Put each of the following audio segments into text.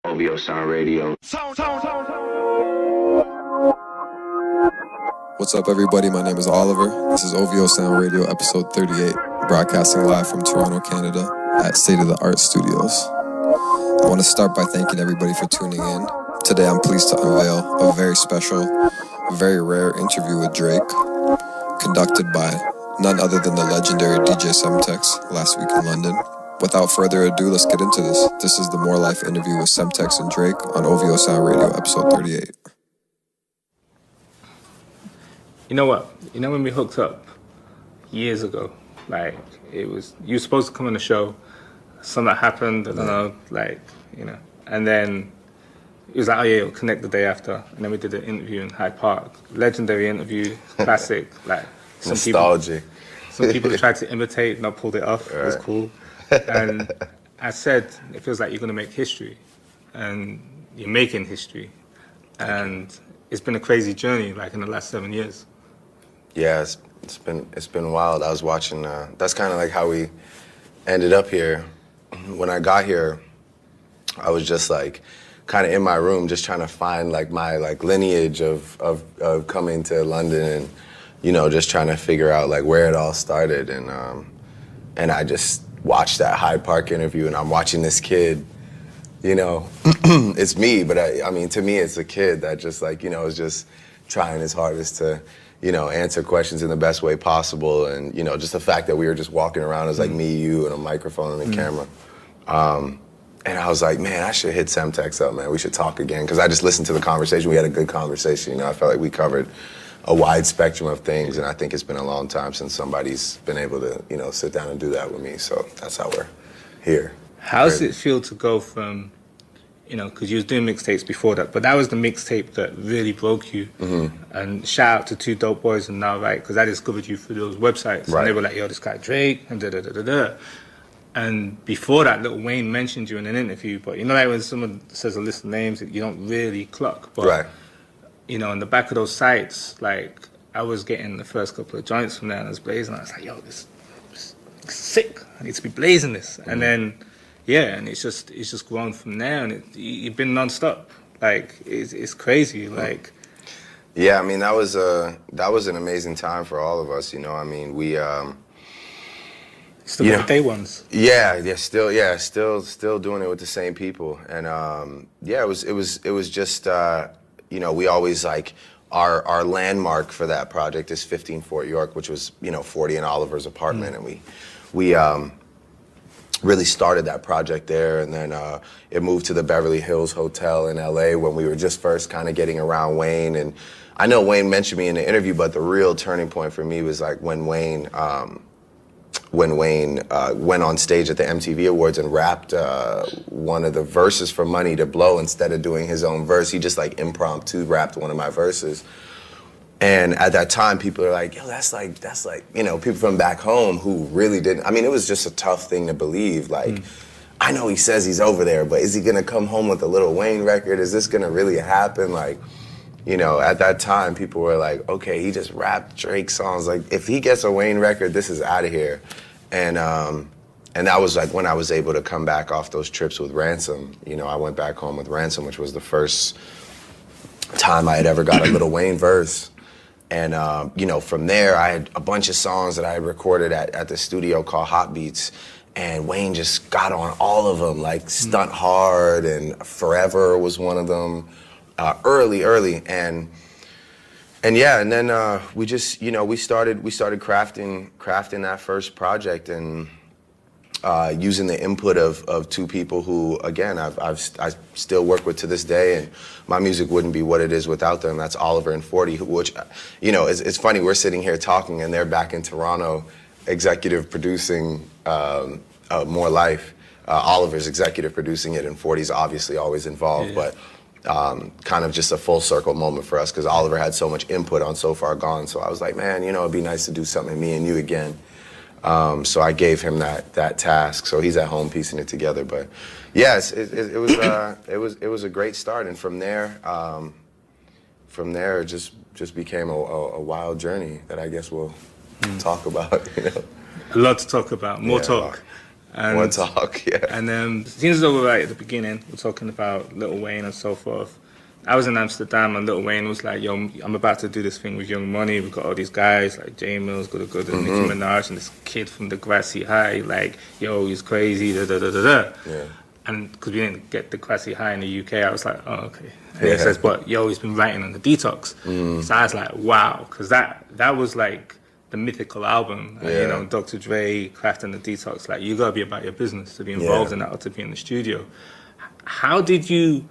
OVO Sound Radio. What's up, everybody? My name is Oliver. This is OVO Sound Radio, episode 38, broadcasting live from Toronto, Canada, at State of the Art Studios. I want to start by thanking everybody for tuning in. Today, I'm pleased to unveil a very special, very rare interview with Drake, conducted by none other than the legendary DJ Semtex last week in London. Without further ado, let's get into this. This is the More Life interview with Semtex and Drake on OVO Sound Radio, episode 38. You know what? You know when we hooked up years ago, like you were supposed to come on the show, something happened, I don't know, and then it was like, oh yeah, it'll connect the day after, and then we did an interview in Hyde Park, legendary interview, classic, like nostalgic. Some people tried to imitate, not pulled it off. It was cool, and I said, it feels like you're gonna make history, and you're making history, and it's been a crazy journey, like in the last 7 years. Yeah, it's been wild. I was watching. That's kind of like how we ended up here. When I got here, I was just like kind of in my room, just trying to find like my lineage of coming to London, and just trying to figure out like where it all started. And I just watched that Hyde Park interview, and I'm watching this kid. It's me, but I mean, to me, it's a kid that just is just trying his hardest to, answer questions in the best way possible. And, just the fact that we were just walking around as like me, you, and a microphone and a camera. And I was like, man, I should hit Semtex up, man. We should talk again. Because I just listened to the conversation. We had a good conversation. I felt like we covered a wide spectrum of things. And I think it's been a long time since somebody's been able to, sit down and do that with me. So that's how we're here. How does it feel to go from, because you was doing mixtapes before that, but that was the mixtape that really broke you. Mm-hmm. And shout out to Two Dope Boys and Now, right? Because I discovered you through those websites. Right. And they were like, yo, this guy Drake, and da-da-da-da-da. And before that, Lil Wayne mentioned you in an interview, but like when someone says a list of names that you don't really clock. But, right. On the back of those sites, like, I was getting the first couple of joints from there, and I was blazing. I was like, yo, this is sick. I need to be blazing this. Mm-hmm. And then... yeah, and it's just grown from there, and you've been nonstop. Like it's crazy. Like, yeah, I mean that was an amazing time for all of us. I mean we still got day ones. Still doing it with the same people, and it was just we always like our landmark for that project is 15 Fort York, which was 40 and Oliver's apartment, and we really started that project there, and then it moved to the Beverly Hills Hotel in LA when we were just first kind of getting around Wayne. And I know Wayne mentioned me in the interview, but the real turning point for me was like when Wayne went on stage at the MTV Awards and rapped one of the verses for Money to Blow instead of doing his own verse. He just like impromptu rapped one of my verses. And at that time, people are like, yo, that's like, people from back home who really didn't, I mean, it was just a tough thing to believe. Like, I know he says he's over there, but is he gonna come home with a Lil Wayne record? Is this gonna really happen? Like, at that time, people were like, okay, he just rapped Drake songs. Like, if he gets a Wayne record, this is out of here. And that was like when I was able to come back off those trips with Ransom. I went back home with Ransom, which was the first time I had ever got a Lil Wayne verse. And, from there, I had a bunch of songs that I had recorded at the studio called Hot Beats. And Wayne just got on all of them, like Stunt Hard and Forever was one of them, early. And then we just, we started crafting that first project and using the input of two people who, again, I still work with to this day, and my music wouldn't be what it is without them. That's Oliver and 40, which, it's funny, we're sitting here talking, and they're back in Toronto executive producing More Life. Oliver's executive producing it, and 40's obviously always involved, but kind of just a full circle moment for us, because Oliver had so much input on So Far Gone, so I was like, man, it'd be nice to do something, me and you again. So I gave him that task. So he's at home piecing it together. But yes, it was a great start, and from there it just became a wild journey that I guess we'll talk about. A lot to talk about. More talk. And, One talk, yeah. And then, seems as though we're right at the beginning, we're talking about Lil Wayne and so forth. I was in Amsterdam and Lil Wayne was like, yo, I'm about to do this thing with Young Money. We've got all these guys like J Mills, Good, and Nicki Minaj, and this kid from the Grassy High, like, yo, he's crazy, da-da-da-da-da. Yeah. And because we didn't get the Grassy High in the UK, I was like, oh, okay. And he says, but yo, he's been writing on the Detox. So I was like, wow, because that was like the mythical album. And, you know, Dr. Dre, Kraft and the Detox, like, you got to be about your business to be involved in that or to be in the studio. How did you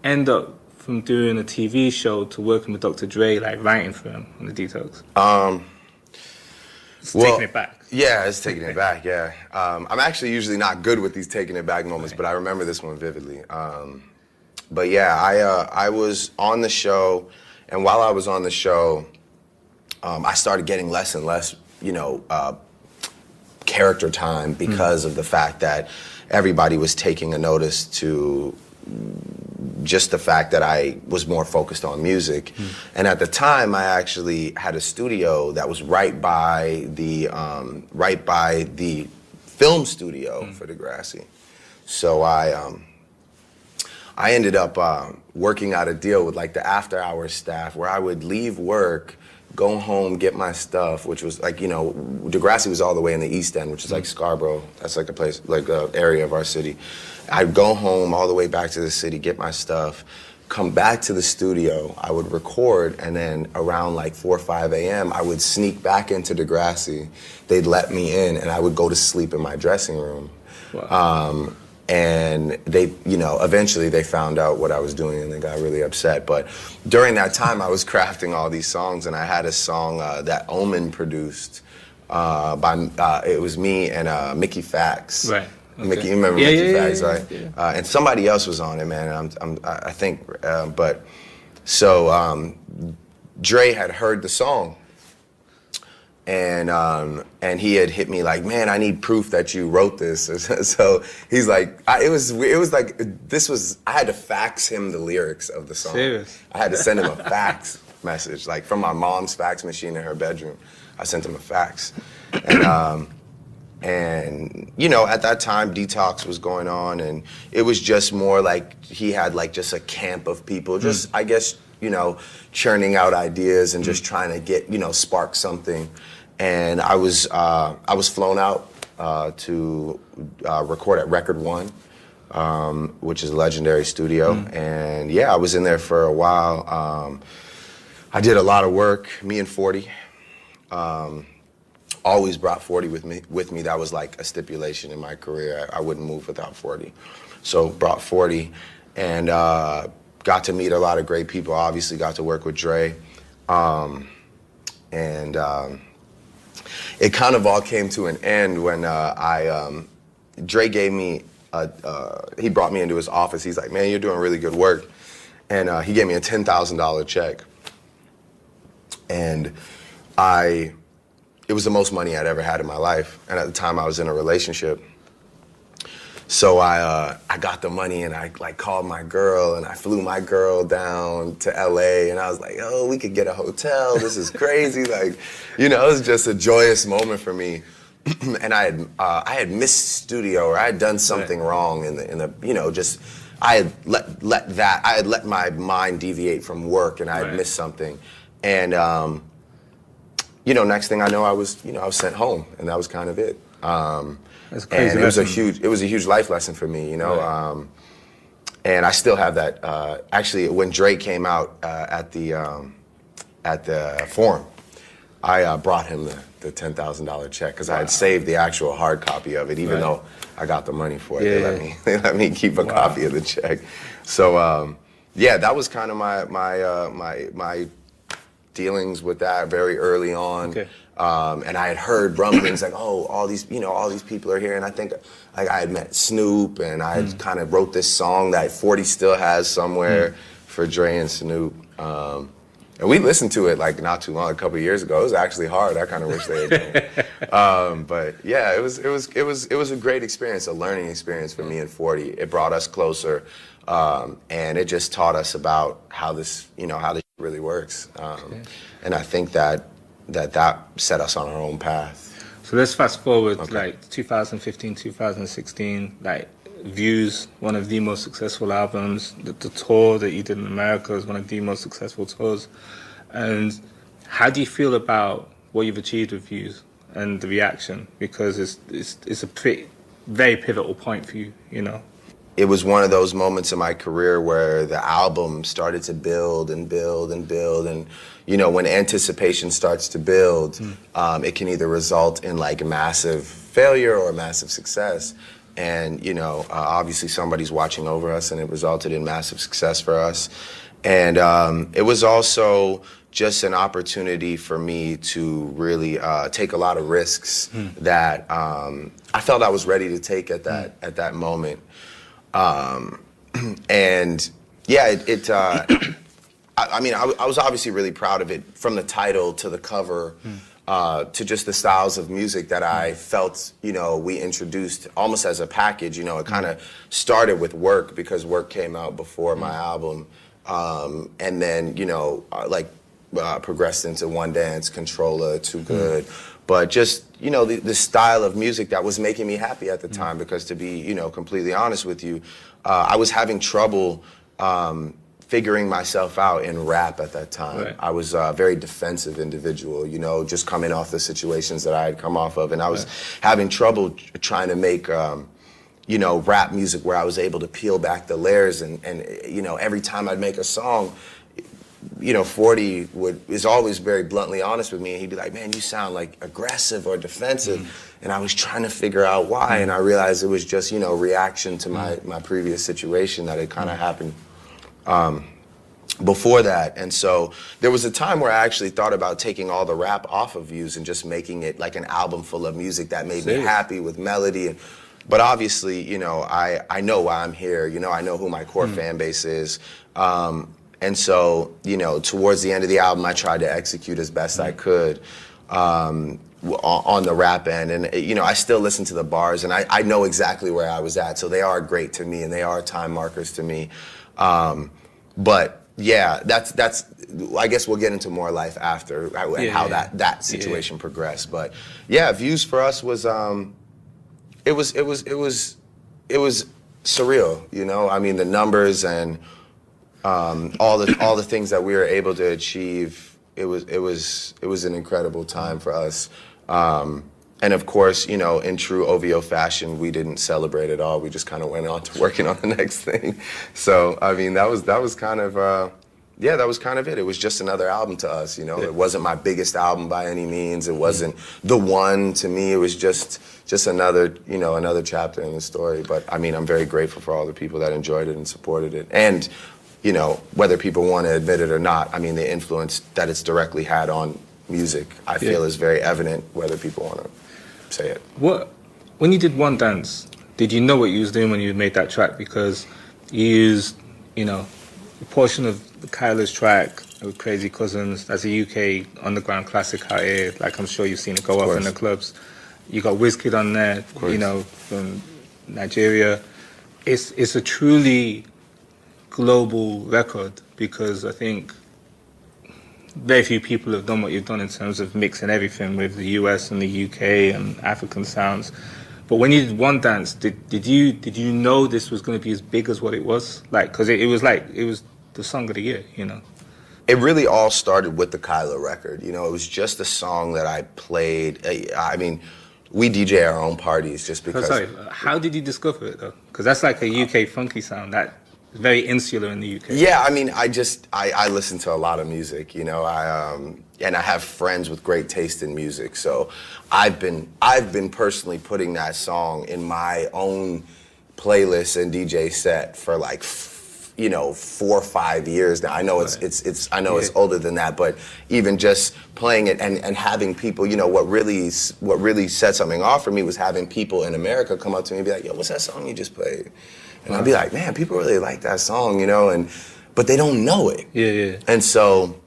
end up from doing a TV show to working with Dr. Dre, like writing for him on the Detox? Taking it back. Yeah, it's taking it back, yeah. I'm actually usually not good with these taking it back moments, but I remember this one vividly. But yeah, I was on the show, and while I was on the show, I started getting less and less, you know, character time because of the fact that everybody was taking a notice to just the fact that I was more focused on music. And at the time, I actually had a studio that was right by the film studio for Degrassi. So I ended up working out a deal with like the after-hours staff where I would leave work, go home, get my stuff, which was like, you know, Degrassi was all the way in the East End, which is like Scarborough. That's like a place, like an area of our city. I'd go home all the way back to the city, get my stuff, come back to the studio, I would record, and then around like 4 or 5 a.m., I would sneak back into Degrassi. They'd let me in, and I would go to sleep in my dressing room. Wow. And they, you know, eventually they found out what I was doing and they got really upset. But during that time, I was crafting all these songs, and I had a song that Omen produced it was me and Mickey Fax. Right. Okay. Mickey, you remember Mickey Fax, right? Yeah. And somebody else was on it, man. I think, but so Dre had heard the song, and he had hit me like, man, I need proof that you wrote this. So he's like, it was like I had to fax him the lyrics of the song. Serious? I had to send him a fax message, like from my mom's fax machine in her bedroom. I sent him a fax, and you know, at that time, Detox was going on, and it was just more like he had like just a camp of people, just I guess, you know, churning out ideas and just trying to get, you know, spark something. And I was flown out to record at Record One, which is a legendary studio. And yeah, I was in there for a while. I did a lot of work. Me and 40. Always brought 40 with me. That was like a stipulation in my career. I wouldn't move without 40. So brought 40 and got to meet a lot of great people. Obviously got to work with Dre. It kind of all came to an end when Dre gave me, he brought me into his office. He's like, man, you're doing really good work. And he gave me a $10,000 check. And it was the most money I'd ever had in my life. And at the time I was in a relationship. So I got the money and I like called my girl and I flew my girl down to LA and I was like, oh, we could get a hotel. This is crazy. Like, you know, it was just a joyous moment for me. And I had missed studio, or I had done something wrong in the you know, just I had let my mind deviate from work and I had missed something. And you know, next thing I know, I was sent home, and that was kind of it. That's crazy. And it was a huge life lesson for me, you know. And I still have that. Actually, when Dre came out at the Forum, I brought him the $10,000 check because I had saved the actual hard copy of it, even though I got the money for it. They let me keep a copy of the check. So yeah, that was kind of my dealings with that very early on. Okay. And I had heard rumblings like, oh, all these people are here. And I think like I had met Snoop, and I had kind of wrote this song that 40 still has somewhere for Dre and Snoop. And we listened to it like not too long, a couple of years ago. It was actually hard. I kind of wish they had done. But yeah, it was a great experience, a learning experience for me and 40. It brought us closer, and it just taught us about how this really works. And I think that set us on our own path. So let's fast forward like 2015, 2016, like Views, one of the most successful albums. The tour that you did in America was one of the most successful tours. And how do you feel about what you've achieved with Views and the reaction? Because it's a very pivotal point for you, you know? It was one of those moments in my career where the album started to build and build and build. And, you know, when anticipation starts to build, it can either result in like massive failure or massive success. And, you know, obviously somebody's watching over us, and it resulted in massive success for us. And it was also just an opportunity for me to really take a lot of risks that I felt I was ready to take at that moment. And yeah, I mean, I was obviously really proud of it, from the title to the cover, to just the styles of music that I felt, you know, we introduced almost as a package. You know, it kind of started with Work, because Work came out before my album. And then, you know, progressed into One Dance, Controller, Too Good. But just, you know, the style of music that was making me happy at the time, because to be, you know, completely honest with you, I was having trouble figuring myself out in rap at that time. Right. I was a very defensive individual, you know, just coming off the situations that I had come off of. And I was having trouble trying to make, you know, rap music where I was able to peel back the layers. And you know, every time I'd make a song, you know, 40 is always very bluntly honest with me, and he'd be like, man, you sound like aggressive or defensive. And I was trying to figure out why, and I realized it was just, you know, reaction to my previous situation that had kind of happened before that. And so there was a time where I actually thought about taking all the rap off of Views and just making it like an album full of music that made me happy with melody. But obviously, you know, I know why I'm here. You know, I know who my core fan base is. And so, you know, towards the end of the album, I tried to execute as best I could on the rap end. And, you know, I still listen to the bars, and I know exactly where I was at. So they are great to me, and they are time markers to me. But, yeah, that's. I guess we'll get into more life after and how that situation progressed. But, yeah, Views for us was, it was surreal, you know? I mean, the numbers and all the things that we were able to achieve, it was an incredible time for us. And of course, you know, in true OVO fashion, we didn't celebrate at all. We just kind of went on to working on the next thing. So I mean, that was kind of that was kind of it. It was just another album to us, you know. It wasn't my biggest album by any means. It wasn't the one to me. It was just another, you know, another chapter in the story. But I mean, I'm very grateful for all the people that enjoyed it and supported it. And you know, whether people want to admit it or not, I mean, the influence that it's directly had on music, I feel, is very evident, whether people want to say it. When you did One Dance, did you know what you was doing when you made that track? Because you used, you know, a portion of Kyla's track with Crazy Cousins. That's a UK underground classic out here. Like, I'm sure you've seen it go off in the clubs. You got Wizkid on there, you know, from Nigeria. It's a truly global record, because I think very few people have done what you've done in terms of mixing everything with the US and the UK and African sounds. But when you did One Dance, did you know this was going to be as big as what it was? Like, because it was the song of the year, you know. It really all started with the Kyla record. You know, it was just a song that I played. I mean, we DJ our own parties just because. Sorry, how did you discover it though? Because that's like a UK funky sound that. Very insular in the UK. Yeah, I mean, I listen to a lot of music, you know. And I have friends with great taste in music, so I've been personally putting that song in my own playlist and DJ set for like, you know, 4 or 5 years now. I know it's older than that, but even just playing it and having people, you know, what really set something off for me was having people in America come up to me and be like, yo, what's that song you just played? And I'd be like, man, people really like that song, you know, but they don't know it. Yeah. And so,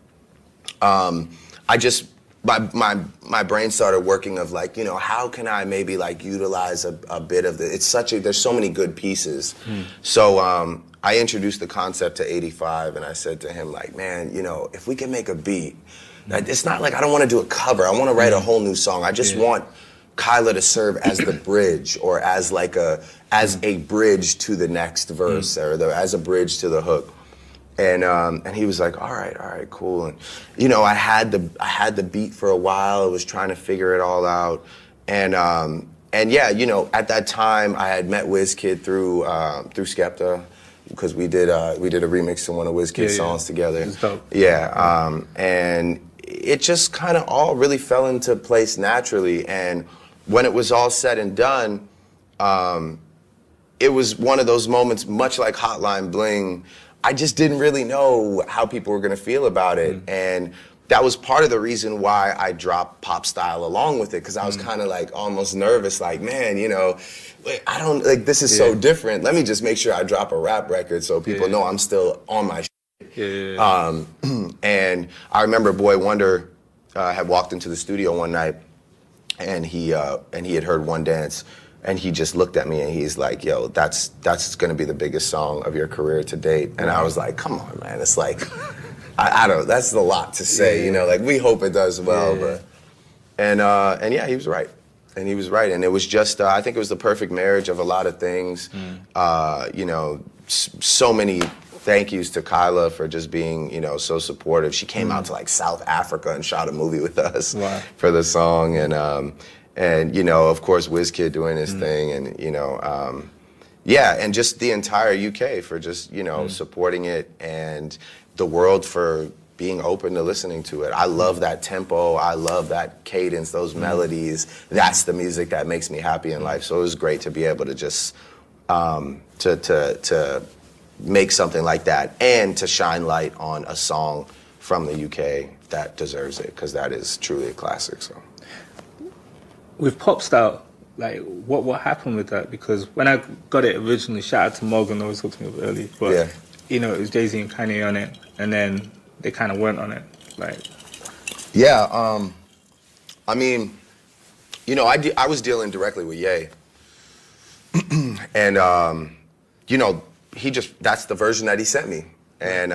I just my brain started working of like, you know, how can I maybe like utilize a bit of there's so many good pieces. So I introduced the concept to 85, and I said to him like, man, you know, if we can make a beat, it's not like I don't want to do a cover. I want to write a whole new song. I just want Kyla to serve as the bridge, or as like a bridge to the next verse, or as a bridge to the hook. And he was like, all right, cool. And you know, I had the beat for a while. I was trying to figure it all out. And yeah, you know, at that time I had met Wizkid through Skepta, because we did a remix to one of Wizkid's songs together. It's dope. Yeah, and it just kind of all really fell into place naturally. And when it was all said and done, it was one of those moments, much like Hotline Bling. I just didn't really know how people were gonna feel about it, and that was part of the reason why I dropped Pop Style along with it, because I was kind of like almost nervous, like, man, you know, I don't, like, this is so different. Let me just make sure I drop a rap record so people know I'm still on my shit. And I remember Boy Wonder had walked into the studio one night, and he had heard One Dance, and he just looked at me and he's like, yo, that's gonna be the biggest song of your career to date. And I was like, come on, man, it's like, I don't, that's a lot to say, you know, like, we hope it does well, but, and yeah, he was right. And he was right, and it was just, I think it was the perfect marriage of a lot of things. You know, so many thank yous to Kyla for just being, you know, so supportive. She came out to like South Africa and shot a movie with us for the song, and you know, of course, Wizkid doing his thing, and you know, yeah, and just the entire UK for just, you know, supporting it, and the world for being open to listening to it. I love that tempo. I love that cadence, those melodies. That's the music that makes me happy in life. So it was great to be able to just to make something like that, and to shine light on a song from the UK that deserves it, because that is truly a classic. So with Pop Style, like, what happened with that? Because when I got it originally, shout out to Morgan, always talked to me about early, but you know, it was Jay-Z and Kanye on it, and then they kind of weren't on it, like. Yeah, I mean, you know, I was dealing directly with Ye, and you know, that's the version that he sent me, and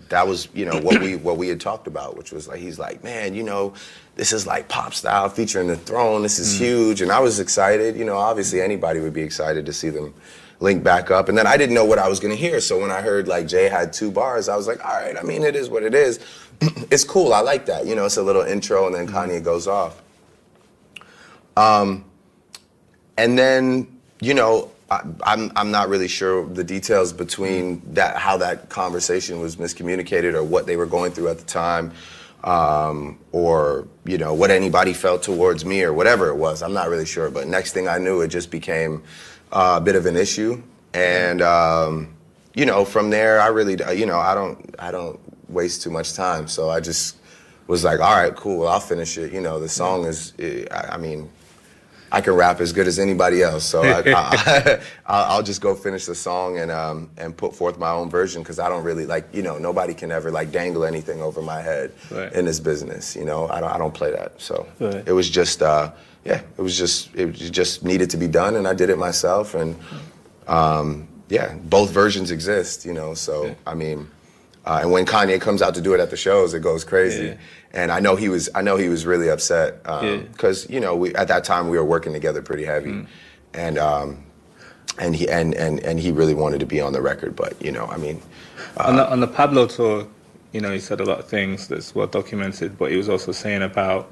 that was, you know, what we had talked about, which was like, he's like, man, you know, this is like Pop Style featuring The Throne, this is huge, and I was excited, you know, obviously anybody would be excited to see them link back up, and then I didn't know what I was gonna hear, so when I heard like Jay had 2 bars, I was like, all right, I mean, it is what it is. It's cool, I like that, you know, it's a little intro, and then Kanye goes off. And then, you know, I'm not really sure the details between that, how that conversation was miscommunicated, or what they were going through at the time, or, you know, what anybody felt towards me, or whatever it was. I'm not really sure, but next thing I knew, it just became a bit of an issue, and you know, from there, I really, you know, I don't waste too much time, so I just was like, all right, cool, I'll finish it. You know, the song is, I mean, I can rap as good as anybody else, so I'll just go finish the song and put forth my own version, because I don't really, like, you know, nobody can ever like dangle anything over my head in this business. You know, I don't play that. So it was just yeah, it just needed to be done, and I did it myself, and yeah, both versions exist. You know, so I mean, and when Kanye comes out to do it at the shows, it goes crazy. And I know he was really upset, because you know, at that time we were working together pretty heavy, and he really wanted to be on the record. But you know, I mean, on the Pablo tour, you know, he said a lot of things that's well documented. But he was also saying about,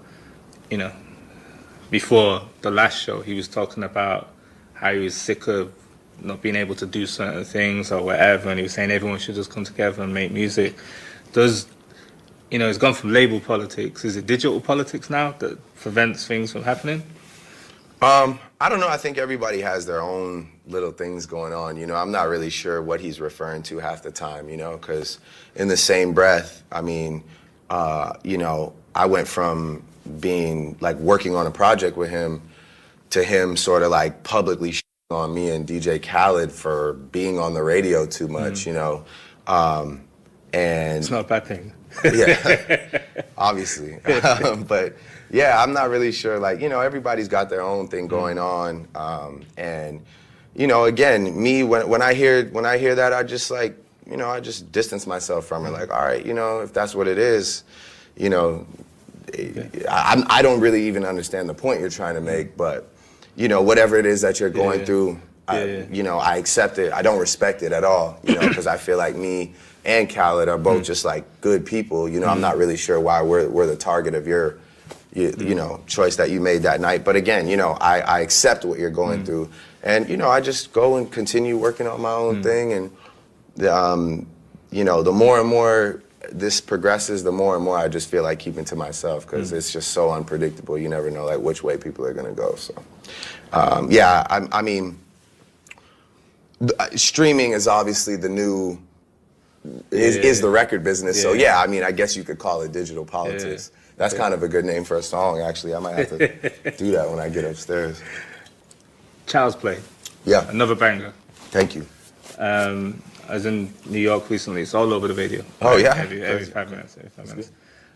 you know, before the last show, he was talking about how he was sick of not being able to do certain things or whatever, and he was saying everyone should just come together and make music. You know, it's gone from label politics. Is it digital politics now that prevents things from happening? I don't know. I think everybody has their own little things going on. You know, I'm not really sure what he's referring to half the time, you know, because in the same breath, I mean, you know, I went from being like working on a project with him to him sort of like publicly on me and DJ Khaled for being on the radio too much, you know. And it's not a bad thing. Yeah, obviously. But yeah, I'm not really sure. Like, you know, everybody's got their own thing going on. And, you know, again, me, when I hear that, I just like, you know, I just distance myself from it. Like, all right, you know, if that's what it is, you know, I don't really even understand the point you're trying to make, but you know, whatever it is that you're going through, you know, I accept it. I don't respect it at all, you know, because I feel like me and Khaled are both just like good people. You know, I'm not really sure why we're the target of your, you know, choice that you made that night. But again, you know, I accept what you're going through, and you know, I just go and continue working on my own thing, and you know, the more and more this progresses, the more and more I just feel like keeping to myself, because it's just so unpredictable. You never know like which way people are gonna go. So yeah, I mean, streaming is obviously the new is the record business. So yeah, I mean, I guess you could call it digital politics. That's kind of a good name for a song, actually. I might have to do that when I get upstairs. Child's Play. Yeah. Another banger. Thank you. I was in New York recently. It's all over the radio. Oh, yeah? Every 5 minutes. Every 5 minutes.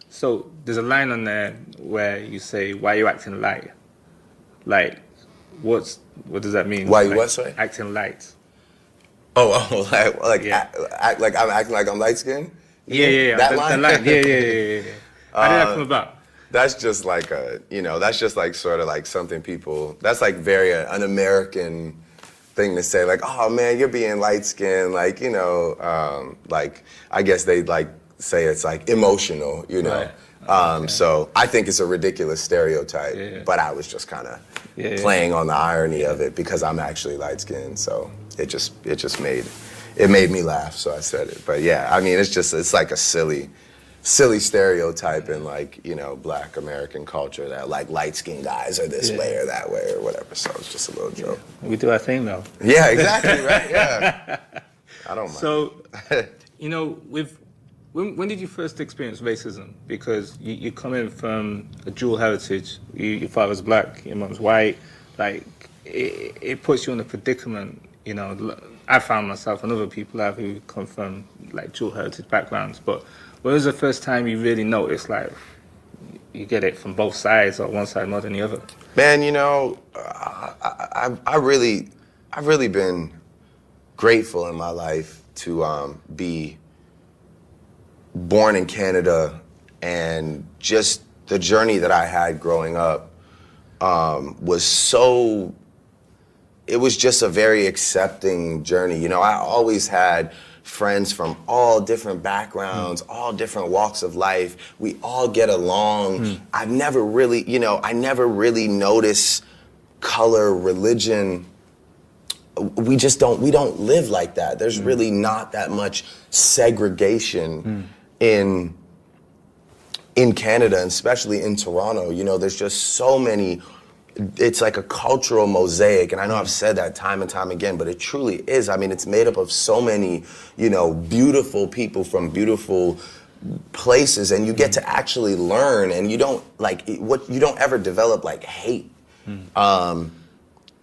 So there's a line on there where you say, "Why you acting light?" Like, what does that mean? Why you like, what, sorry? Acting light. Oh, like act like I'm acting like I'm light skinned? Yeah. That line? Yeah. How did that come about? That's just like that's just like sort of like something people, that's like very an American thing to say, like, oh man, you're being light skinned, like, you know, like, I guess they like say it's like emotional, you know. Right. So I think it's a ridiculous stereotype, but I was just kind of playing on the irony of it because I'm actually light skinned, so it just made me laugh, so I said it. But yeah, I mean, it's like a silly stereotype in, like, you know, Black American culture that like light-skinned guys are this way or that way or whatever. So it's just a little joke. We do our thing though. Yeah, exactly, right? Yeah. I don't mind. So, you know, when did you first experience racism? Because you come in from a dual heritage. Your father's Black, your mom's white. Like, it puts you in a predicament. You know, I found myself and other people have who come from like dual heritage backgrounds, but when was the first time you really noticed, like, you get it from both sides or one side more than the other? Man, you know, I've really been grateful in my life to be born in Canada, and just the journey that I had growing up it was just a very accepting journey. You know, I always had friends from all different backgrounds, all different walks of life. We all get along. I never really noticed color, religion. We don't live like that. There's really not that much segregation in Canada, and especially in Toronto. You know, there's just so many. It's like a cultural mosaic, and I know I've said that time and time again, but it truly is. I mean, it's made up of so many, you know, beautiful people from beautiful places, and you get to actually learn, and you don't ever develop like hate. You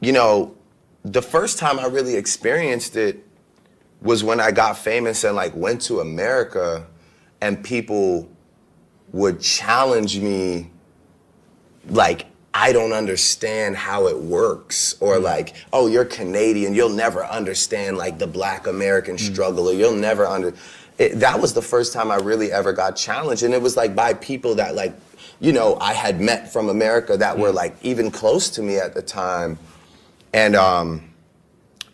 know, the first time I really experienced it was when I got famous and like went to America, and people would challenge me like, I don't understand how it works, or like, oh, you're Canadian, you'll never understand like the Black American struggle, or you'll never that was the first time I really ever got challenged, and it was like by people that, like, you know, I had met from America that were like even close to me at the time. And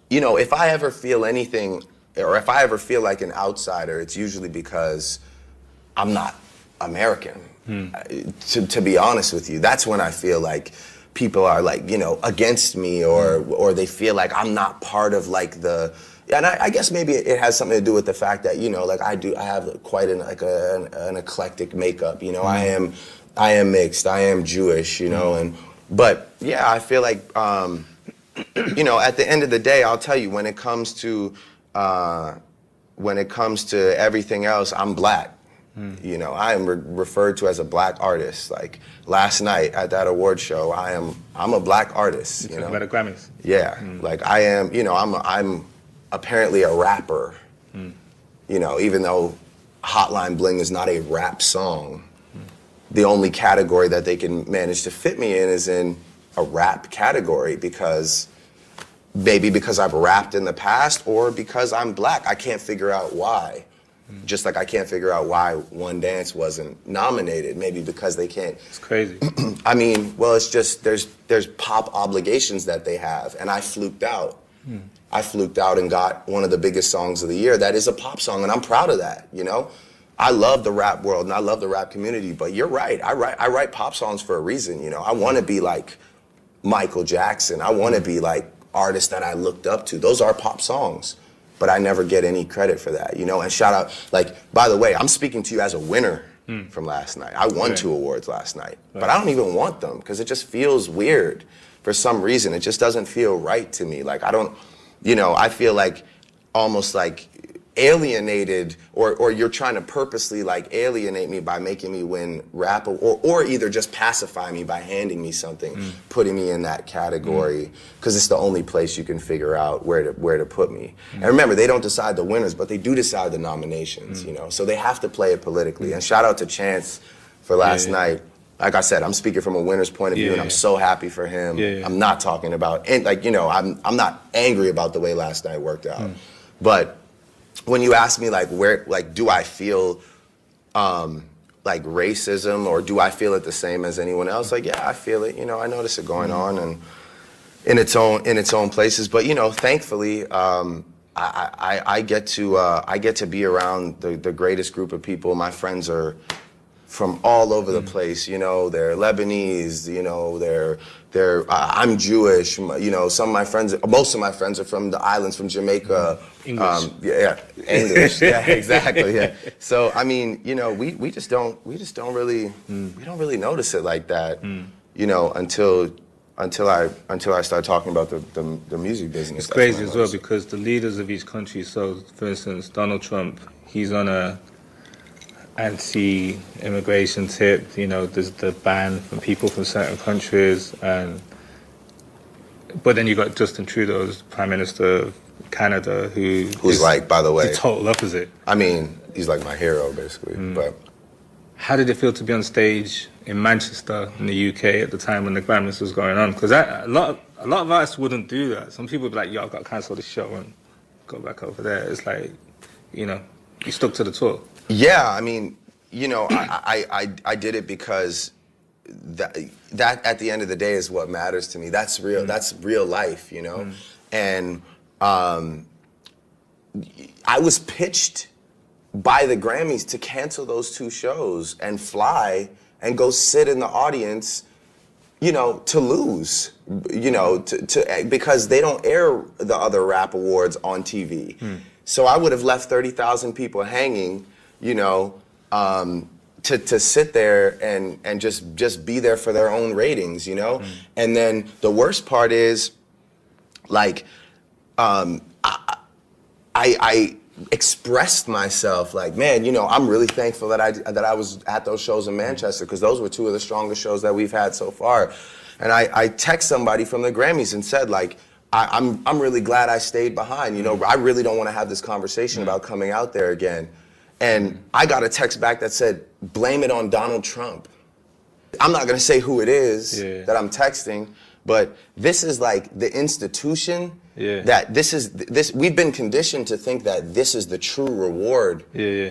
you know, if I ever feel anything, or if I ever feel like an outsider, it's usually because I'm not American. To be honest with you, that's when I feel like people are like, you know, against me, or they feel like I'm not part of like the. And I guess maybe it has something to do with the fact that, you know, like I have quite an eclectic makeup. You know, I am mixed, I am Jewish, you know, but yeah, I feel like you know, at the end of the day, I'll tell you, when it comes to everything else, I'm Black. You know, I am referred to as a Black artist. Like last night at that award show, I'm a Black artist. You know, about the Grammys. Yeah, like I am. You know, I'm apparently a rapper. You know, even though Hotline Bling is not a rap song, the only category that they can manage to fit me in is in a rap category, because maybe because I've rapped in the past, or because I'm Black. I can't figure out why. Just like I can't figure out why One Dance wasn't nominated. Maybe because they can't. It's crazy. I mean, well, it's just there's pop obligations that they have, and I fluked out. I fluked out and got one of the biggest songs of the year. That is a pop song, and I'm proud of that. You know, I love the rap world and I love the rap community. But you're right. I write pop songs for a reason. You know, I want to be like Michael Jackson. I want to be like artists that I looked up to. Those are pop songs. But I never get any credit for that, you know? And shout out, like, by the way, I'm speaking to you as a winner from last night. I won 2 awards last night, but I don't even want them because it just feels weird for some reason. It just doesn't feel right to me. Like, I don't, you know, I feel like almost like alienated, or you're trying to purposely like alienate me by making me win rap, or either just pacify me by handing me something, putting me in that category, because it's the only place you can figure out where to put me. And remember, they don't decide the winners, but they do decide the nominations, you know, so they have to play it politically. And shout out to Chance for last night. Like I said, I'm speaking from a winner's point of view, and I'm so happy for him. I'm not talking about, and like, you know, I'm not angry about the way last night worked out, but when you ask me like where, like, do I feel like racism, or do I feel it the same as anyone else? Like, yeah, I feel it. You know, I notice it going on and in its own places. But you know, thankfully, I get to be around the greatest group of people. My friends are from all over the place. You know, they're Lebanese. You know, I'm Jewish. You know, most of my friends are from the islands, from Jamaica. English. English. Yeah, exactly. Yeah. So I mean, you know, we just don't really we don't really notice it like that. You know, until I start talking about the music business. It's crazy as well because the leaders of each country. So, for instance, Donald Trump, he's on a anti-immigration tip. You know, there's the ban from people from certain countries, but then you got Justin Trudeau, Prime Minister of Canada, who's like, by the way, the total opposite. I mean, he's like my hero, basically. But how did it feel to be on stage in Manchester, in the UK, at the time when the Grammys was going on? Because a lot of artists wouldn't do that. Some people would be like, "Yo, I've got to cancel the show and go back over there." It's like, you know, you stuck to the tour. Yeah, I mean, you know, I did it because that at the end of the day is what matters to me. That's real. That's real life, you know. And I was pitched by the Grammys to cancel those 2 shows and fly and go sit in the audience, you know, to lose, you know, to because they don't air the other rap awards on TV. So I would have left 30,000 people hanging, you know, to sit there and just be there for their own ratings, you know? And then the worst part is, like, I expressed myself like, man, you know, I'm really thankful that I was at those shows in Manchester, because those were 2 of the strongest shows that we've had so far. And I text somebody from the Grammys and said, like, I'm really glad I stayed behind. You know, I really don't want to have this conversation about coming out there again. And I got a text back that said, blame it on Donald Trump. I'm not going to say who it is that I'm texting, but this is like the institution that we've been conditioned to think that this is the true reward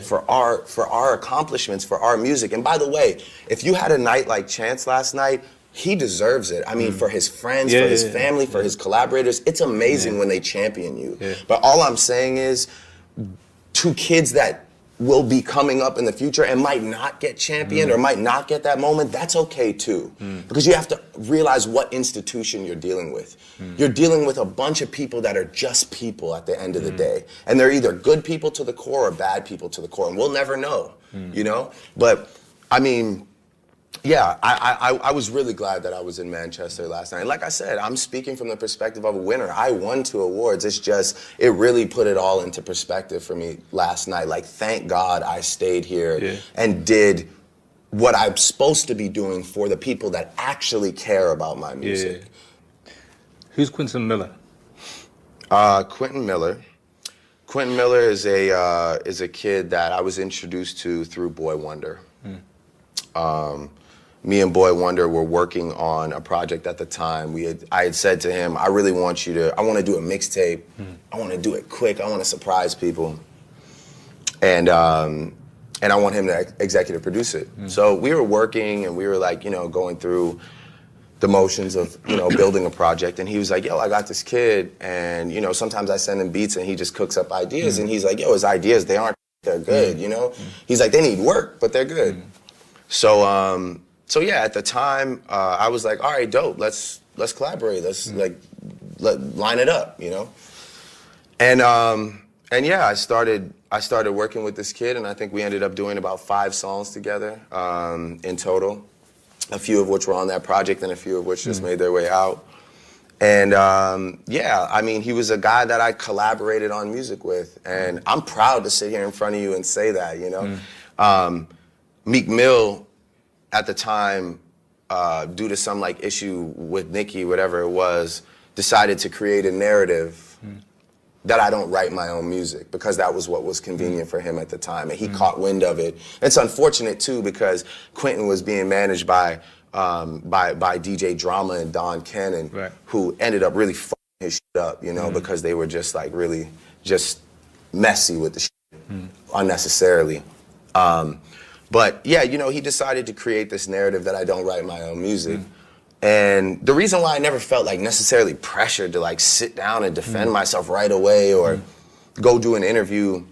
for our accomplishments, for our music. And by the way, if you had a night like Chance last night, he deserves it. I mean, for his friends, for his family, for his collaborators, it's amazing when they champion you. But all I'm saying is, to kids that will be coming up in the future and might not get championed or might not get that moment, that's okay too. Because you have to realize what institution you're dealing with. You're dealing with a bunch of people that are just people at the end of the day. And they're either good people to the core or bad people to the core. And we'll never know, you know? But, I mean, yeah, I was really glad that I was in Manchester last night. Like I said, I'm speaking from the perspective of a winner. I won 2 awards. It's just, it really put it all into perspective for me last night. Like, thank God I stayed here and did what I'm supposed to be doing for the people that actually care about my music. Who's Quentin Miller? Quentin Miller. Quentin Miller is a kid that I was introduced to through Boy Wonder. Me and Boy Wonder were working on a project at the time. I had said to him, I really want you to, I want to do a mixtape. I want to do it quick. I want to surprise people. and I want him to executive produce it. So we were working, and we were like, going through the motions of, building a project. And he was like, yo, I got this kid, and, sometimes I send him beats, and he just cooks up ideas. And he's like, yo, his ideas, they're good, He's like, they need work, but they're good. So yeah, at the time, I was like, all right, dope, let's collaborate. Let's line it up, And yeah, I started working with this kid, and I think we ended up doing about 5 songs together in total, a few of which were on that project and a few of which just made their way out. And yeah, I mean, he was a guy that I collaborated on music with, and I'm proud to sit here in front of you and say that, Meek Mill, at the time, due to some issue with Nicki, whatever it was, decided to create a narrative that I don't write my own music, because that was what was convenient for him at the time, and he caught wind of it. It's unfortunate too, because Quentin was being managed by DJ Drama and Don Cannon, who ended up really fucking his shit up, because they were just really just messy with the shit unnecessarily. But yeah, he decided to create this narrative that I don't write my own music. And the reason why I never felt necessarily pressured to sit down and defend myself right away or go do an interview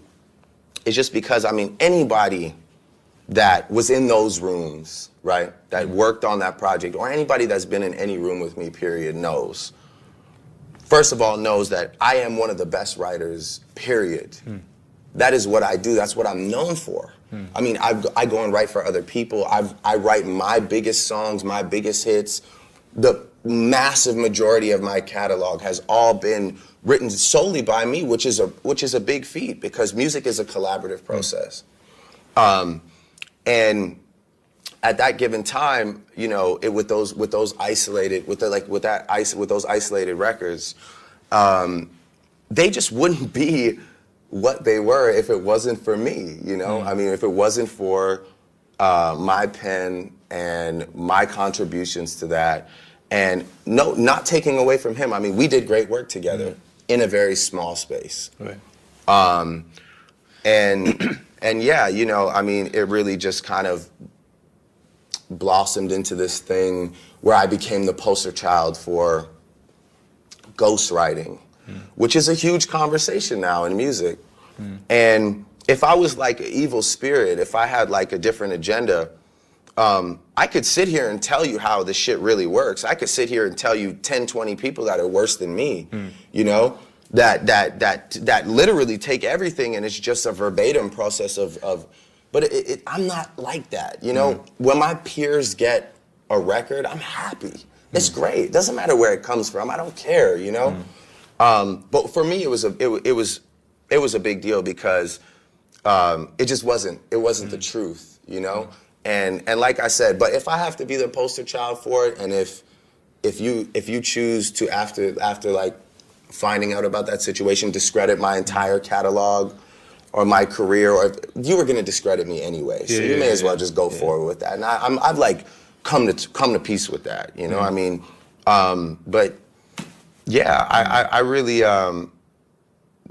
is just because, I mean, anybody that was in those rooms, right, that worked on that project, or anybody that's been in any room with me, period, knows. First of all, knows that I am one of the best writers, period. That is what I do. That's what I'm known for. I mean, I go and write for other people. I write my biggest songs, my biggest hits. The massive majority of my catalog has all been written solely by me, which is a big feat, because music is a collaborative process. And at that given time, with those isolated records, they just wouldn't be what they were if it wasn't for me, I mean, if it wasn't for my pen and my contributions to that, and no, not taking away from him. I mean, we did great work together in a very small space. Right. And yeah, I mean, it really just kind of blossomed into this thing where I became the poster child for ghostwriting, which is a huge conversation now in music. And if I was like an evil spirit, if I had a different agenda, I could sit here and tell you how this shit really works. I could sit here and tell you 10, 20 people that are worse than me, that literally take everything, and it's just a verbatim process but I'm not like that, When my peers get a record, I'm happy. It's great. It doesn't matter where it comes from. I don't care, But for me, it was a big deal, because it just wasn't the truth, And like I said, but if I have to be the poster child for it, and if you choose to after finding out about that situation, discredit my entire catalog or my career, or you were gonna discredit me anyway, so you may as well just go forward with that. And I've come to peace with that, I mean, but yeah, I really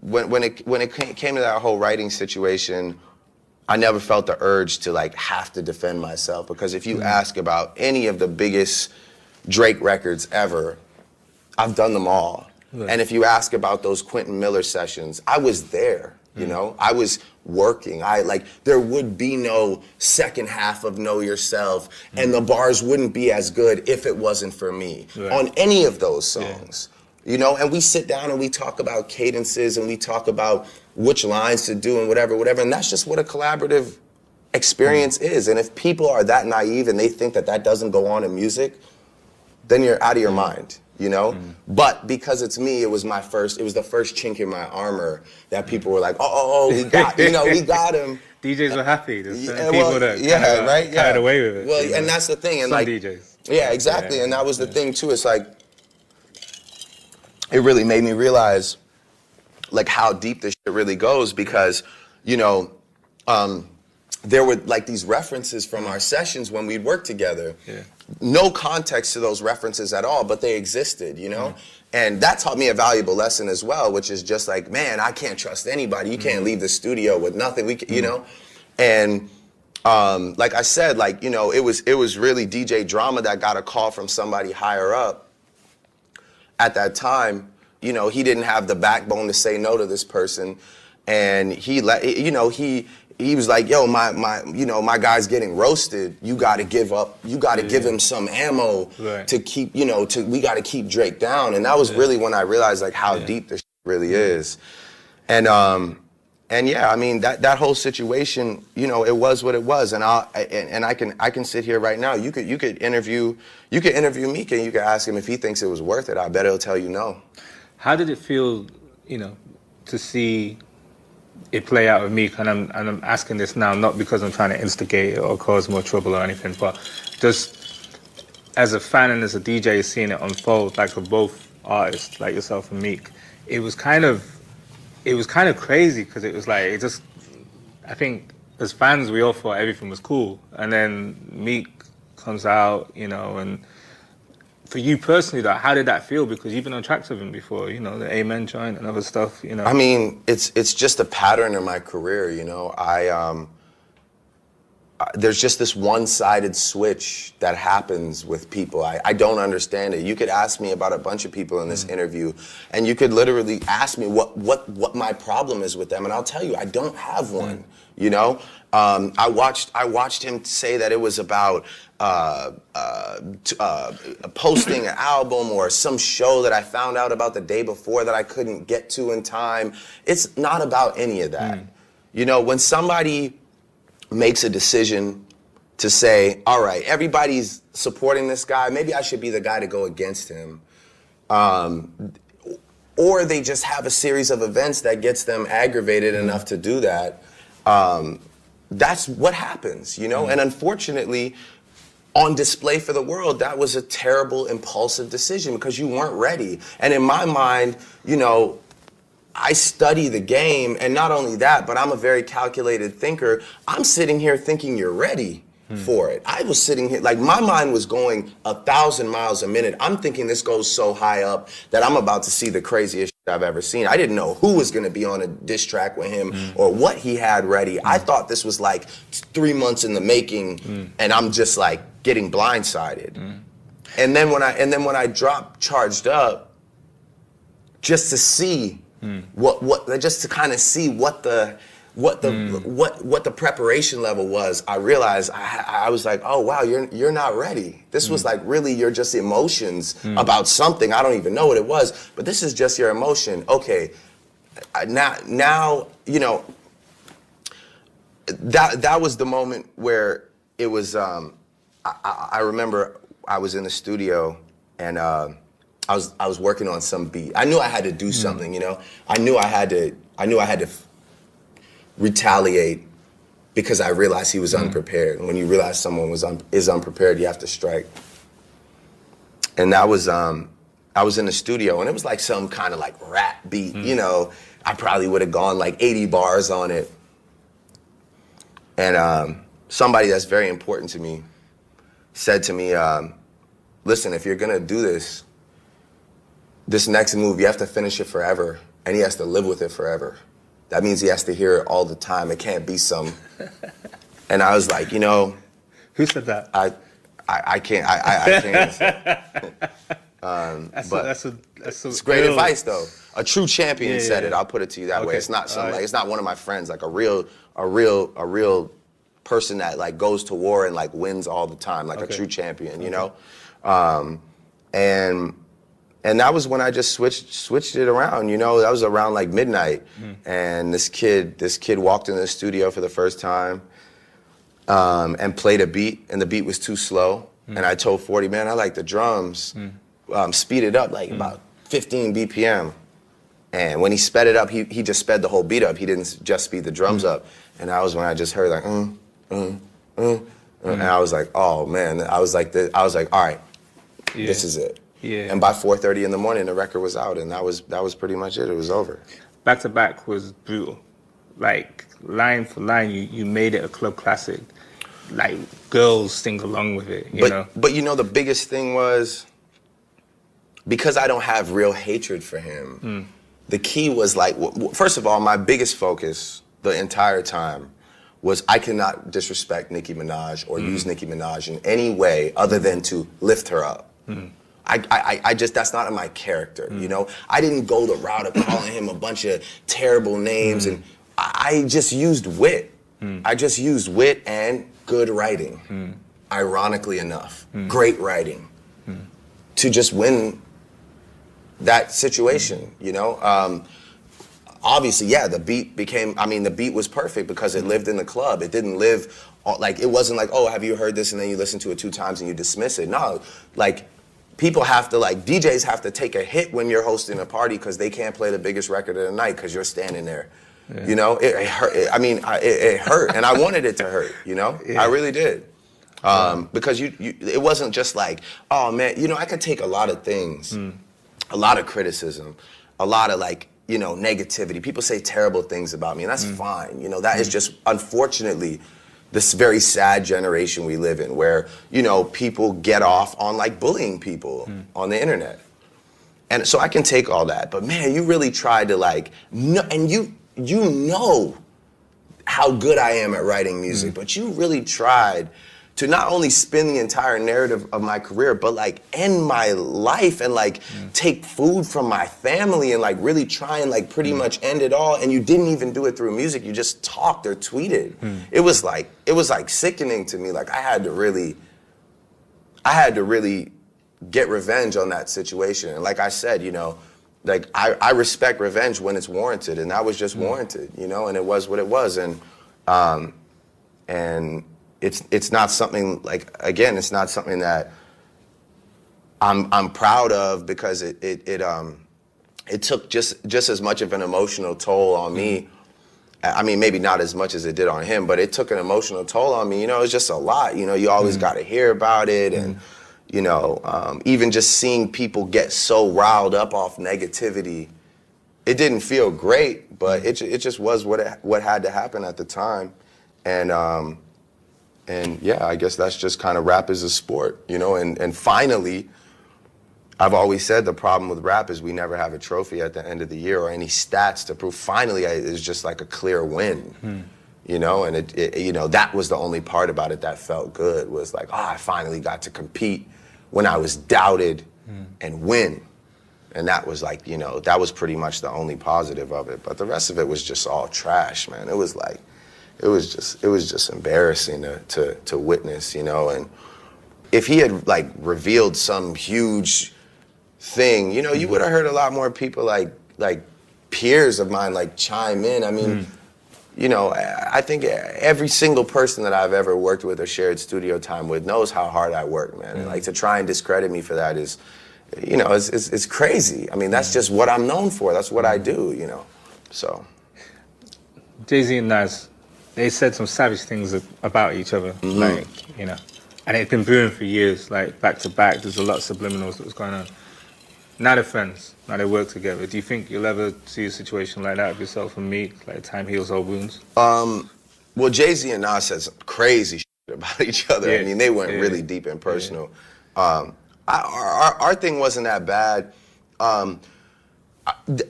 when it came to that whole writing situation, I never felt the urge to have to defend myself, because if you ask about any of the biggest Drake records ever, I've done them all. Right. And if you ask about those Quentin Miller sessions, I was there, I was working. There would be no second half of Know Yourself, and the bars wouldn't be as good if it wasn't for me on any of those songs. And we sit down and we talk about cadences, and we talk about which lines to do and whatever, and that's just what a collaborative experience is. And if people are that naive and they think that doesn't go on in music, then you're out of your mind, But because it's me, it was the first chink in my armor that people were like, oh, we got, we got him. DJs were happy. There's people that carried away with it. Well, and that's the thing. And some DJs. Yeah, exactly. Yeah. And that was the thing too. It's it really made me realize how deep this shit really goes, because, there were like these references from our sessions when we'd work together. Yeah. No context to those references at all, but they existed, you know? And that taught me a valuable lesson as well, which is just like, man, I can't trust anybody. You can't leave the studio with nothing, you know? And like I said, like, you know, it was really DJ Drama that got a call from somebody higher up at that time. You know, he didn't have the backbone to say no to this person. And he was like, yo, my guy's getting roasted. You got to give up. You got to give him some ammo to keep, we got to keep Drake down. And that was really when I realized like how deep this really is. And yeah, I mean, that whole situation, you know, it was what it was. And I can sit here right now. You could interview Meek and you could ask him if he thinks it was worth it. I bet he'll tell you no. How did it feel, you know, to see it play out with Meek? And I'm asking this now not because I'm trying to instigate or cause more trouble or anything, but just as a fan and as a DJ seeing it unfold, like for both artists, like yourself and Meek, it was kind of crazy because it was like, I think as fans we all thought everything was cool, and then Meek comes out, you know, and for you personally, though, how did that feel? Because you've been on tracks with him before, you know, the Amen joint and other stuff, you know. I mean, it's just a pattern in my career, you know. There's just this one-sided switch that happens with people. I don't understand it. You could ask me about a bunch of people in this interview, and you could literally ask me what my problem is with them, and I'll tell you, I don't have one, you know. I watched him say that it was about posting an album or some show that I found out about the day before that I couldn't get to in time. It's not about any of that. You know, when somebody makes a decision to say, all right, everybody's supporting this guy, maybe I should be the guy to go against him. Or they just have a series of events that gets them aggravated enough to do that. That's what happens, you know? And unfortunately, on display for the world, that was a terrible, impulsive decision because you weren't ready. And in my mind, you know, I study the game, and not only that, but I'm a very calculated thinker. I'm sitting here thinking you're ready for it. I was sitting here, like my mind was going 1,000 miles a minute. I'm thinking this goes so high up that I'm about to see the craziest shit I've ever seen. I didn't know who was gonna be on a diss track with him or what he had ready. I thought this was like 3 months in the making, and I'm just like getting blindsided. And then when I dropped Charged Up, just to see just to kind of see what the preparation level was, I realized I was like, oh wow, you're not ready. This was like really your just emotions about something. I don't even know what it was, but this is just your emotion. Okay, now you know. That was the moment where it was. I remember I was in the studio and I was working on some beat. I knew I had to do something, you know. I knew I had to retaliate because I realized he was unprepared. And when you realize someone is unprepared, you have to strike. And I was in the studio, and it was like some kind of like rap beat, you know. I probably would have gone like 80 bars on it. And somebody that's very important to me said to me, listen, if you're gonna do this next move, you have to finish it forever, and he has to live with it forever. That means he has to hear it all the time. It can't be some. And I was like, you know. Who said that? I can't. I can't. It's great advice, though. A true champion said it. I'll put it to you that way. It's not some like it's not one of my friends. Like a real person that like goes to war and like wins all the time, like a true champion, you know. And that was when I just switched it around, you know. That was around like midnight, and this kid walked into the studio for the first time, and played a beat, and the beat was too slow. And I told 40, man, I like the drums, speed it up like about 15 BPM. And when he sped it up, he just sped the whole beat up. He didn't just speed the drums up. And that was when I just heard like and I was like, oh man. I was like, all right, this is it. Yeah. And by 4:30 in the morning, the record was out, and that was pretty much it. It was over. Back to back was brutal. Like line for line, you made it a club classic. Like, girls sing along with it, you know? But you know, the biggest thing was, because I don't have real hatred for him, the key was like, first of all, my biggest focus the entire time was I cannot disrespect Nicki Minaj or use Nicki Minaj in any way other than to lift her up. I just, that's not in my character, you know? I didn't go the route of calling him a bunch of terrible names, and I just used wit. I just used wit and good writing, ironically enough, great writing, to just win that situation, you know? Obviously, yeah, the beat became, I mean, the beat was perfect because it lived in the club. It didn't live, like, it wasn't like, oh, have you heard this? And then you listen to it 2 times and you dismiss it. No, like, people have to, like, DJs have to take a hit when you're hosting a party because they can't play the biggest record of the night because you're standing there. Yeah. You know, it hurt. It hurt, and I wanted it to hurt, you know? Yeah. I really did. Because it wasn't just like, oh, man, you know, I could take a lot of things, a lot of criticism, a lot of, like, you know, negativity. People say terrible things about me, and that's fine. You know, that is just, unfortunately, this very sad generation we live in where, you know, people get off on, like, bullying people on the internet. And so I can take all that. But, man, you really tried to, like, and you know how good I am at writing music, but you really tried to not only spin the entire narrative of my career, but like end my life and like take food from my family and like really try and like pretty much end it all. And you didn't even do it through music. You just talked or tweeted. It was like sickening to me. Like I had to really get revenge on that situation. And like I said, you know, like I respect revenge when it's warranted, and that was just warranted, you know, and it was what it was. And it's not something, like, again, it's not something that I'm proud of, because it took just as much of an emotional toll on me. I mean, maybe not as much as it did on him, but it took an emotional toll on me. You know, it's just a lot. You know, you always got to hear about it, and you know, even just seeing people get so riled up off negativity, it didn't feel great, but it just was what had to happen at the time, and yeah, I guess that's just kind of rap is a sport, you know, and finally, I've always said the problem with rap is we never have a trophy at the end of the year or any stats to prove. Finally, it's just like a clear win, you know, and it you know, that was the only part about it that felt good, was like, oh, I finally got to compete when I was doubted and win. And that was like, you know, that was pretty much the only positive of it. But the rest of it was just all trash, man. It was like, it was just embarrassing to witness, you know. And if he had like revealed some huge thing, you know, you would have heard a lot more people like peers of mine like chime in. I mean, you know, I think every single person that I've ever worked with or shared studio time with knows how hard I work, man. And like to try and discredit me for that is, you know, it's crazy. I mean, that's just what I'm known for. That's what I do, you know. So Jay-Z and Nas, they said some savage things about each other, like, you know, and it's been brewing for years, like back to back. There's a lot of subliminals that was going on. Now they're friends. Now they work together. Do you think you'll ever see a situation like that of yourself and Meek, like time heals all wounds? Well, Jay-Z and Nas said some crazy shit about each other. Yeah. I mean, they went really deep and personal. Yeah. Our thing wasn't that bad.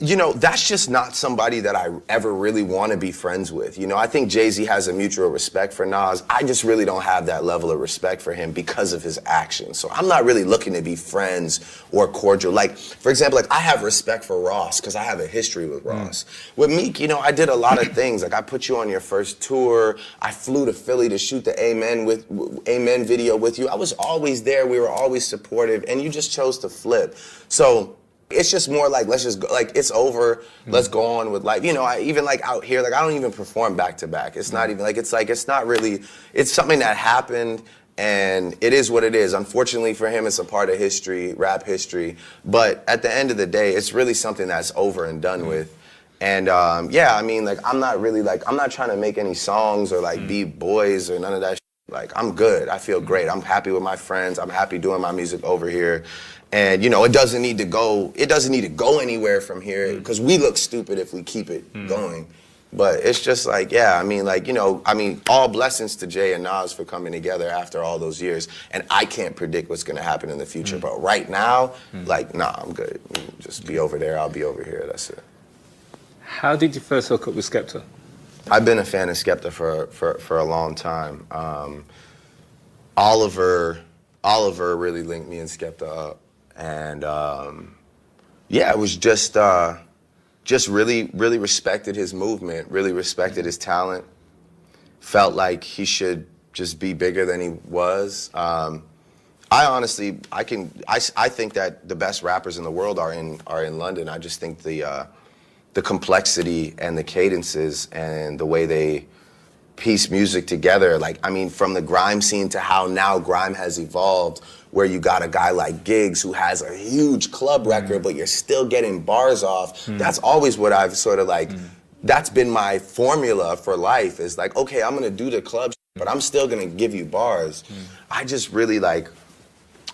You know, that's just not somebody that I ever really want to be friends with. You know, I think Jay-Z has a mutual respect for Nas. I just really don't have that level of respect for him because of his actions. So I'm not really looking to be friends or cordial. Like, for example, like I have respect for Ross because I have a history with Ross. With Meek, you know, I did a lot of things. Like I put you on your first tour. I flew to Philly to shoot the Amen video with you. I was always there. We were always supportive, and you just chose to flip. So it's just more like, let's just go, like, it's over, let's go on with life. You know, I even like out here, like I don't even perform back to back. It's not even like, it's not really, it's something that happened and it is what it is. Unfortunately for him, it's a part of history, rap history. But at the end of the day, it's really something that's over and done with. And yeah, I mean, like, I'm not really like, I'm not trying to make any songs or like be boys or none of that shit. Like, I'm good, I feel great. I'm happy with my friends. I'm happy doing my music over here. And, you know, it doesn't need to go anywhere from here because we look stupid if we keep it going. But it's just like, yeah, I mean, like, you know, I mean, all blessings to Jay and Nas for coming together after all those years. And I can't predict what's going to happen in the future. But right now, like, nah, I'm good. Just be over there. I'll be over here. That's it. How did you first hook up with Skepta? I've been a fan of Skepta for a long time. Oliver really linked me and Skepta up. And, yeah, it was just really respected his movement, really respected his talent, felt like he should just be bigger than he was. I think that the best rappers in the world are in London. I just think the complexity and the cadences and the way they piece music together, like, I mean, from the grime scene to how now grime has evolved, where you got a guy like Giggs who has a huge club record, but you're still getting bars off. That's always what I've sort of like, that's been my formula for life, is like, okay, I'm gonna do the club, but I'm still gonna give you bars. I just really like,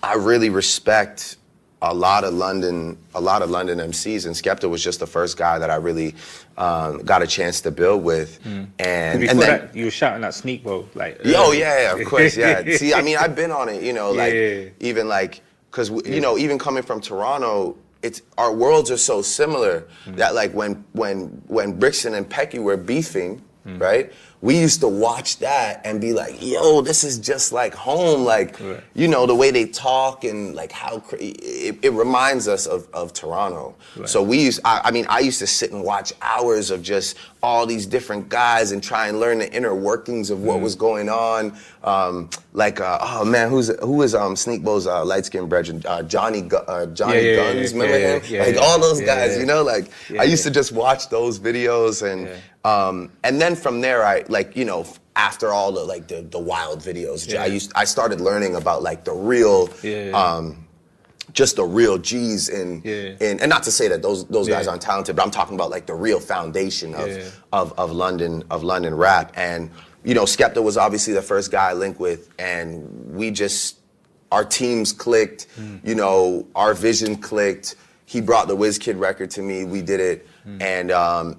I really respect a lot of London MCs, and Skepta was just the first guy that I really got a chance to build with. And Before then that, you were shouting at Sneak Bo, like. Oh yeah, of course, yeah. See, I mean, I've been on it, you know, like even like, cause you know, even coming from Toronto, it's our worlds are so similar that like when Brixton and Pecky were beefing, right? We used to watch that and be like, yo, this is just like home. Like, you know, the way they talk and like how it reminds us of Toronto. So I used to sit and watch hours of just all these different guys and try and learn the inner workings of what was going on. Oh man, who is Sneak Bo's light-skinned brethren? Johnny Guns, remember him? Like all those guys, you know, like I used to just watch those videos and then from there, after all the wild videos, I started learning about like the real, just the real G's and not to say that those guys aren't talented, but I'm talking about like the real foundation of London rap. And you know, Skepta was obviously the first guy I linked with, and our teams clicked, you know, our vision clicked. He brought the WizKid record to me. We did it. And,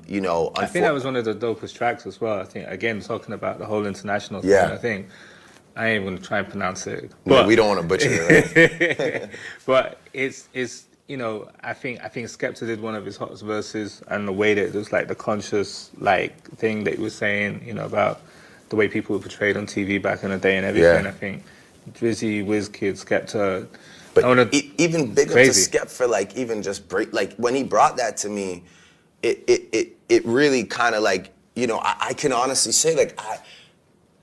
you know... I think that was one of the dopest tracks as well. I think, again, talking about the whole international thing, I think... I ain't going to try and pronounce it. But we don't want to butcher it, right? But it's you know, I think Skepta did one of his hottest verses, and the way that it was like the conscious, like, thing that he was saying, you know, about the way people were portrayed on TV back in the day and everything. I think Drizzy, WizKid, Skepta... But even big up to Skep for like even just like when he brought that to me, it really kind of like, you know, I can honestly say like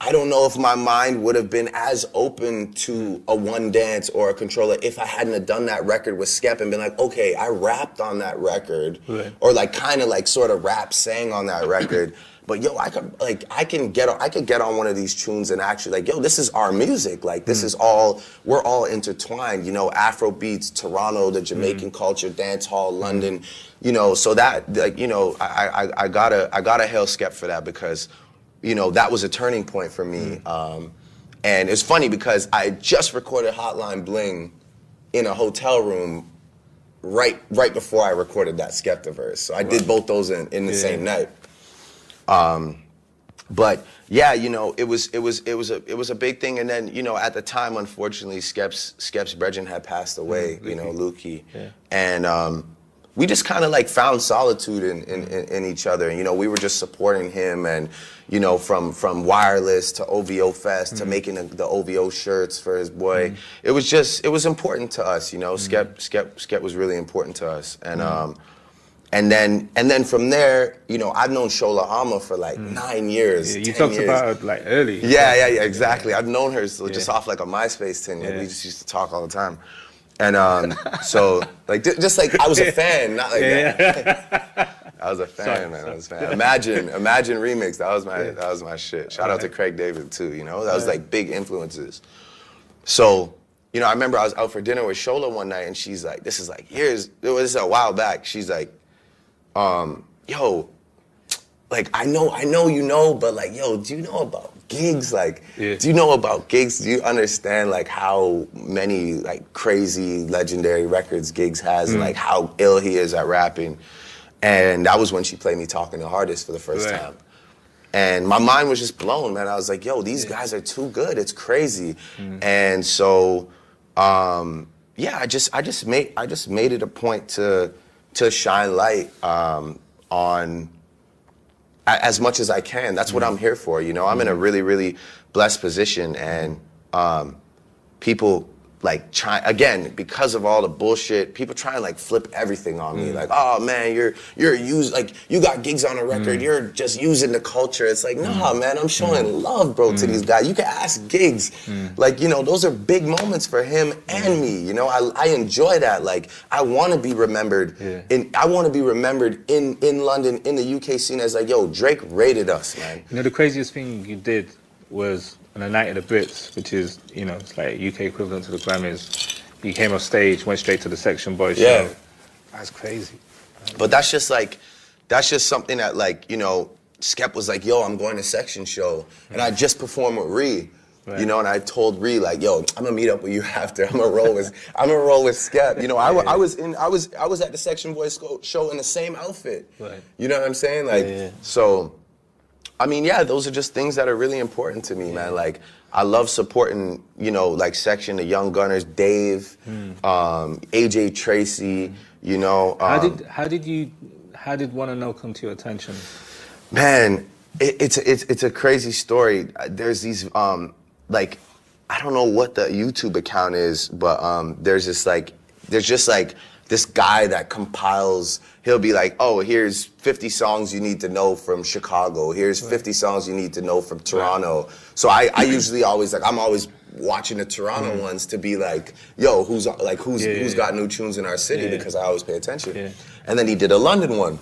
I don't know if my mind would have been as open to a One Dance or a Controller if I hadn't have done that record with Skep and been like, okay, I rapped on that record, or like kind of like sort of sang on that record. But yo, I could get on one of these tunes and actually like, yo, this is our music. Like this is all, we're all intertwined. You know, Afro beats, Toronto, the Jamaican culture, dance hall, London. You know, so that like, you know, I gotta hail Skep for that, because, you know, that was a turning point for me. And it's funny because I just recorded Hotline Bling in a hotel room right before I recorded that Skepta verse. So I did both those in the same night. But yeah, you know, it was a big thing. And then, you know, at the time, unfortunately, Skep's brethren had passed away, you know, Lukey. And we just kind of like found solitude in each other. And, you know, we were just supporting him, and, you know, from Wireless to OVO Fest to making the OVO shirts for his boy. It was important to us, you know. Skep was really important to us. And then from there, you know, I've known Shola Ama for like 9 years. You talked about her like early. Yeah, exactly. I've known her just off like a MySpace thing. We just used to talk all the time. And so like just like I was a fan, not like that. I was a fan, man. I was a fan. Imagine remix. That was my shit. Shout out to Craig David too. You know, that was like big influences. So, you know, I remember I was out for dinner with Shola one night, and she's like, this is a while back. She's like, yo, like I know you know, but like, yo, do you know about gigs? Like, do you know about gigs? Do you understand like how many like crazy legendary records Gigs has and like how ill he is at rapping? And that was when she played me Talking the Hardest for the first time. And my mind was just blown, man. I was like, yo, these guys are too good. It's crazy. And so, yeah, I just made it a point to shine light on as much as I can. That's what I'm here for, you know. I'm in a really, really blessed position, and people like try again because of all the bullshit. People try and like flip everything on me, like, oh man, you're used, like you got gigs on a record, you're just using the culture. It's like, nah, man, I'm showing love, bro, to these guys. You can ask Gigs, like, you know, those are big moments for him and me. You know, I enjoy that. Like, I want to be remembered. I want to be remembered in London, in the UK scene as like, yo, Drake rated us, man. You know, the craziest thing you did was on the Night of the Brits, which is, you know, it's like UK equivalent to the Grammys. You came off stage, went straight to the Section Boys show. That's crazy. But that's just something that, like, you know, Skep was like, yo, I'm going to Section show. And I just performed with Ree. You know, and I told Ree, like, yo, I'm gonna meet up with you after. I'm gonna roll with Skep. You know, I was at the Section Boys show in the same outfit. You know what I'm saying? Like, so I mean, yeah, those are just things that are really important to me, man. Like, I love supporting, you know, like Section, the Young Gunners, Dave, AJ Tracy, you know. How did Wanna Know come to your attention? Man, it's a crazy story. There's these, like, I don't know what the YouTube account is, but there's just like this guy that compiles, he'll be like, oh, here's 50 songs you need to know from Chicago. Here's 50 songs you need to know from Toronto. So I usually always, like, I'm always watching the Toronto ones to be like, yo, who's got new tunes in our city, because I always pay attention. And then he did a London one.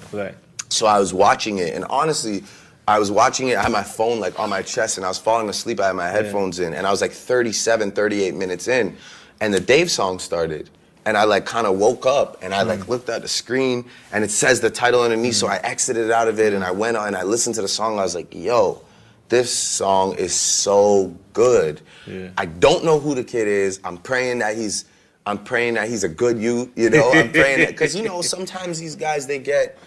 So I was watching it, and honestly, I was watching it, I had my phone like on my chest, and I was falling asleep, I had my headphones in, and I was like 38 minutes in, and the Dave song started. And I like kind of woke up and I like looked at the screen and it says the title underneath. So I exited out of it and I went on and I listened to the song. I was like, yo, this song is so good. I don't know who the kid is. I'm praying that he's a good youth, you know. I'm praying that, because, you know, sometimes these guys, they get,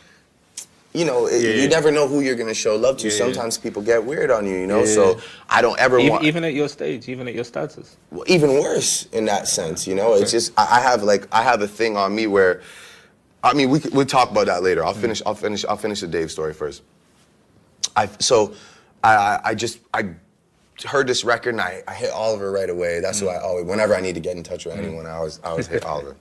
you know, you never know who you're going to show love to. Sometimes people get weird on you, you know, so I don't ever want... Even at your stage, even at your status? Well, even worse in that sense, you know. It's just, I have a thing on me where, I mean, we'll talk about that later. I'll finish the Dave story first. I heard this record and I hit Oliver right away. That's who I always, whenever I need to get in touch with anyone, I always hit Oliver.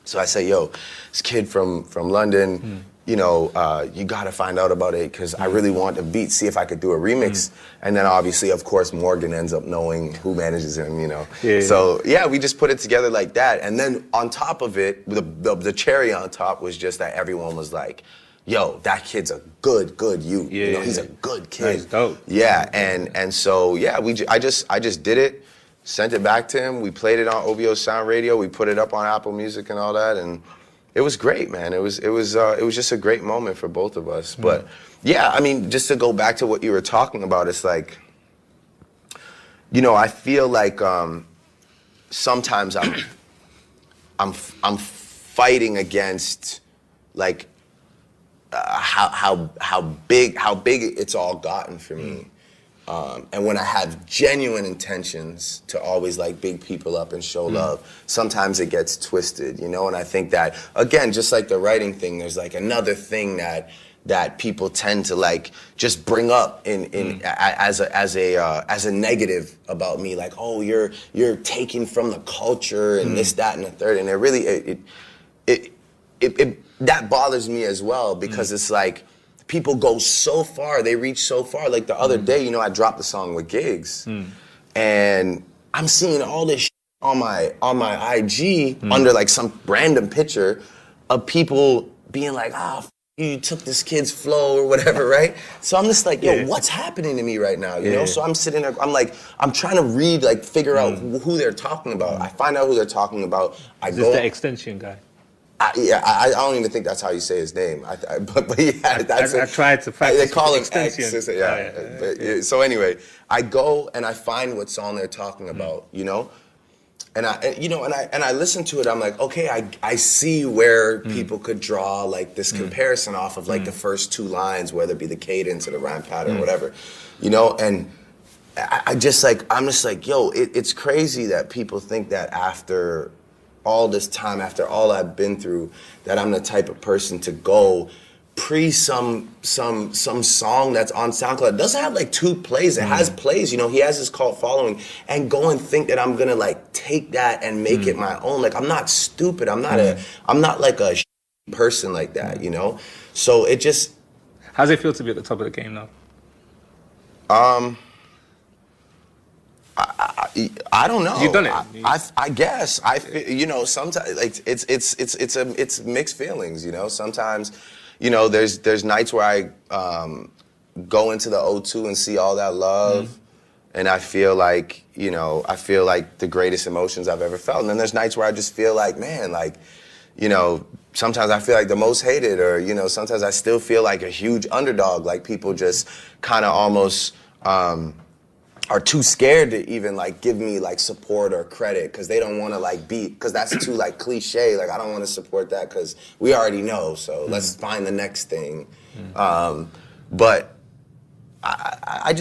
So I say, yo, this kid from London, you know, you gotta find out about it, because I really want the beat, see if I could do a remix. And then obviously, of course, Morgan ends up knowing who manages him, you know. So yeah, we just put it together like that. And then on top of it, the cherry on top was just that everyone was like, yo, that kid's a good youth. You know, he's a good kid. That's dope. Yeah, and so yeah, I just did it, sent it back to him. We played it on OVO Sound Radio. We put it up on Apple Music and all that, and it was great, man. It was just a great moment for both of us. But yeah, I mean, just to go back to what you were talking about, it's like, you know, I feel like sometimes I'm fighting against like how big it's all gotten for me. And when I have genuine intentions to always like big people up and show love, sometimes it gets twisted, you know? And I think that, again, just like the writing thing, there's like another thing that people tend to like just bring up as a negative about me, like, oh, you're taking from the culture and this, that, and the third. And it really, that bothers me as well, because it's like, people go so far, they reach so far. Like the other day, you know, I dropped the song with Gigs, and I'm seeing all this shit on my IG under like some random picture of people being like, you took this kid's flow or whatever, right? So I'm just like, yo, what's happening to me right now, you know? So I'm sitting there, I'm trying to read, like, figure out who they're talking about. I find out who they're talking about. Is this the extension guy? I don't even think that's how you say his name. But yeah, that's I tried to practice. They call him extension. X. So anyway, I go and I find what song they're talking about, you know? And I listen to it. I'm like, okay, I see where people could draw like this comparison off of like the first two lines, whether it be the cadence or the rhyme pattern, or whatever, you know. And I'm just like, yo, it's crazy that people think that after all this time, after all I've been through, that I'm the type of person to go pre some song that's on SoundCloud. It doesn't have like 2 plays. It has plays, you know, he has his cult following, and go and think that I'm gonna like take that and make it my own. Like, I'm not stupid. I'm not like a person like that, you know? So it just... How's it feel to be at the top of the game now? I don't know. You've done it. I guess. You know, sometimes like it's mixed feelings, you know? Sometimes, you know, there's nights where I go into the O2 and see all that love, and I feel like, you know, the greatest emotions I've ever felt. And then there's nights where I just feel like, man, like, you know, sometimes I feel like the most hated, or, you know, sometimes I still feel like a huge underdog, like people just kind of almost are too scared to even like give me like support or credit, because they don't want to like be, because that's too like cliche. Like, I don't want to support that because we already know, so let's find the next thing. But I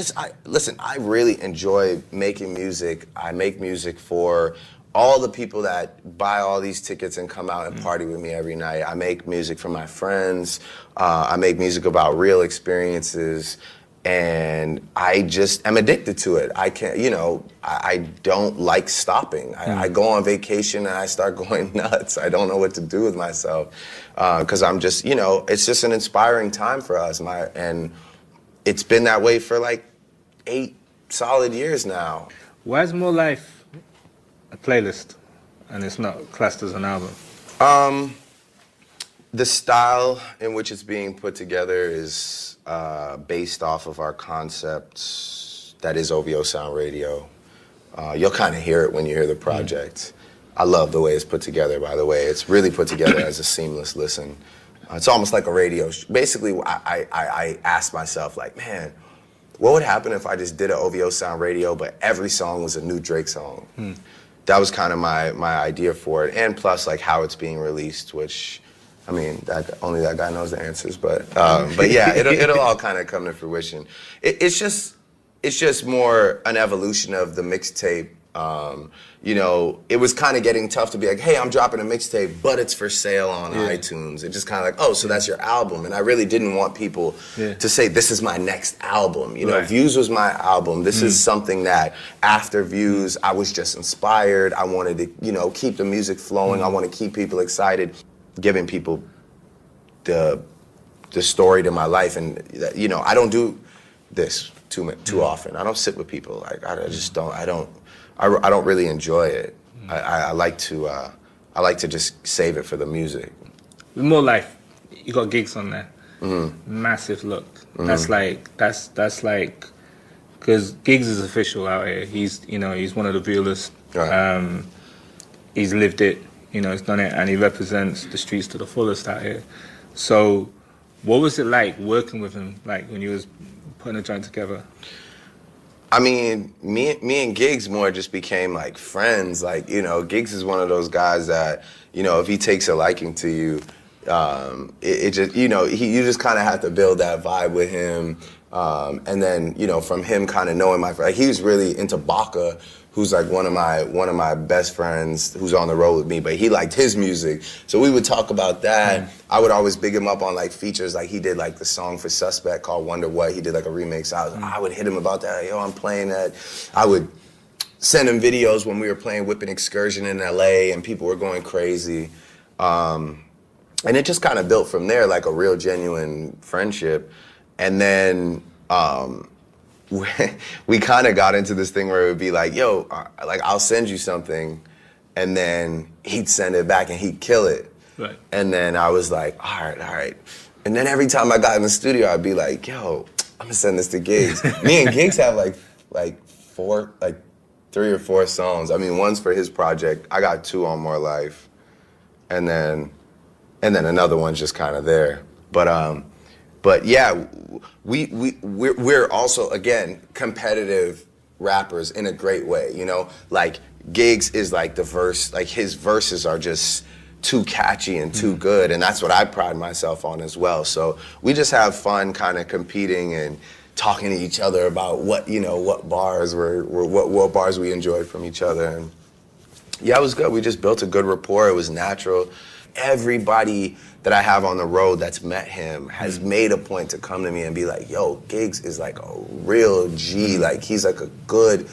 listen, I really enjoy making music. I make music for all the people that buy all these tickets and come out and party with me every night. I make music for my friends. I make music about real experiences. And I just am addicted to it. I can't, you know, I don't like stopping. I go on vacation and I start going nuts. I don't know what to do with myself, because I'm just, you know, it's just an inspiring time for us. And it's been that way for like 8 solid years now. Why is More Life a playlist and it's not classed as an album? The style in which it's being put together is based off of our concept that is OVO Sound Radio. You'll kind of hear it when you hear the project. I love the way it's put together, by the way. It's really put together as a seamless listen. It's almost like a radio Basically, I asked myself, like, man, what would happen if I just did an OVO Sound Radio, but every song was a new Drake song? That was kind of my idea for it. And plus, like, how it's being released, which... I mean, only that guy knows the answers, but yeah, it'll all kind of come to fruition. It's just more an evolution of the mixtape. You know, it was kind of getting tough to be like, hey, I'm dropping a mixtape, but it's for sale on iTunes. It's just kind of like, oh, so that's your album. And I really didn't want people to say, this is my next album. You know, Views was my album. This is something that after Views, I was just inspired. I wanted to, you know, keep the music flowing. I want to keep people excited. Giving people the story to my life, and you know, I don't do this too often. I don't sit with people. Like, I just don't. I don't really enjoy it. I like to just save it for the music. With More Life, you got gigs on there. Massive look. That's like because Gigs is official out here. He's one of the realest. Right. He's lived it. You know, he's done it, and he represents the streets to the fullest out here. So, what was it like working with him, like when you was putting a joint together? I meing, me and Giggs more just became like friends. Like, you know, Giggs is one of those guys that, you know, if he takes a liking to you, it just, you know, you just kind of have to build that vibe with him. And then, you know, from him kind of knowing like, he was really into Baka, who's like one of my best friends, who's on the road with me, but he liked his music. So we would talk about that. I would always big him up on like features, like he did like the song for Suspect called Wonder What. He did like a remix. I would hit him about that. Like, yo, I'm playing that. I would send him videos when we were playing Whipping Excursion in LA and people were going crazy. And it just kind of built from there, like a real genuine friendship. And then, we kind of got into this thing where it would be like, yo, like I'll send you something, and then he'd send it back and he'd kill it. Right. And then I was like, all right. And then every time I got in the studio, I'd be like, yo, I'm gonna send this to Giggs. Me and Giggs have like 3 or 4 songs. I mean, one's for his project. I got 2 on More Life, and then another one's just kind of there. But yeah, we're also, again, competitive rappers in a great way, you know? Like, Giggs is like the verse, like his verses are just too catchy and too good, and that's what I pride myself on as well. So we just have fun kind of competing and talking to each other about what, you know, what bars what bars we enjoyed from each other. And yeah, it was good. We just built a good rapport. It was natural. Everybody that I have on the road that's met him has made a point to come to me and be like, yo, Giggs is like a real G. Like, he's like a good,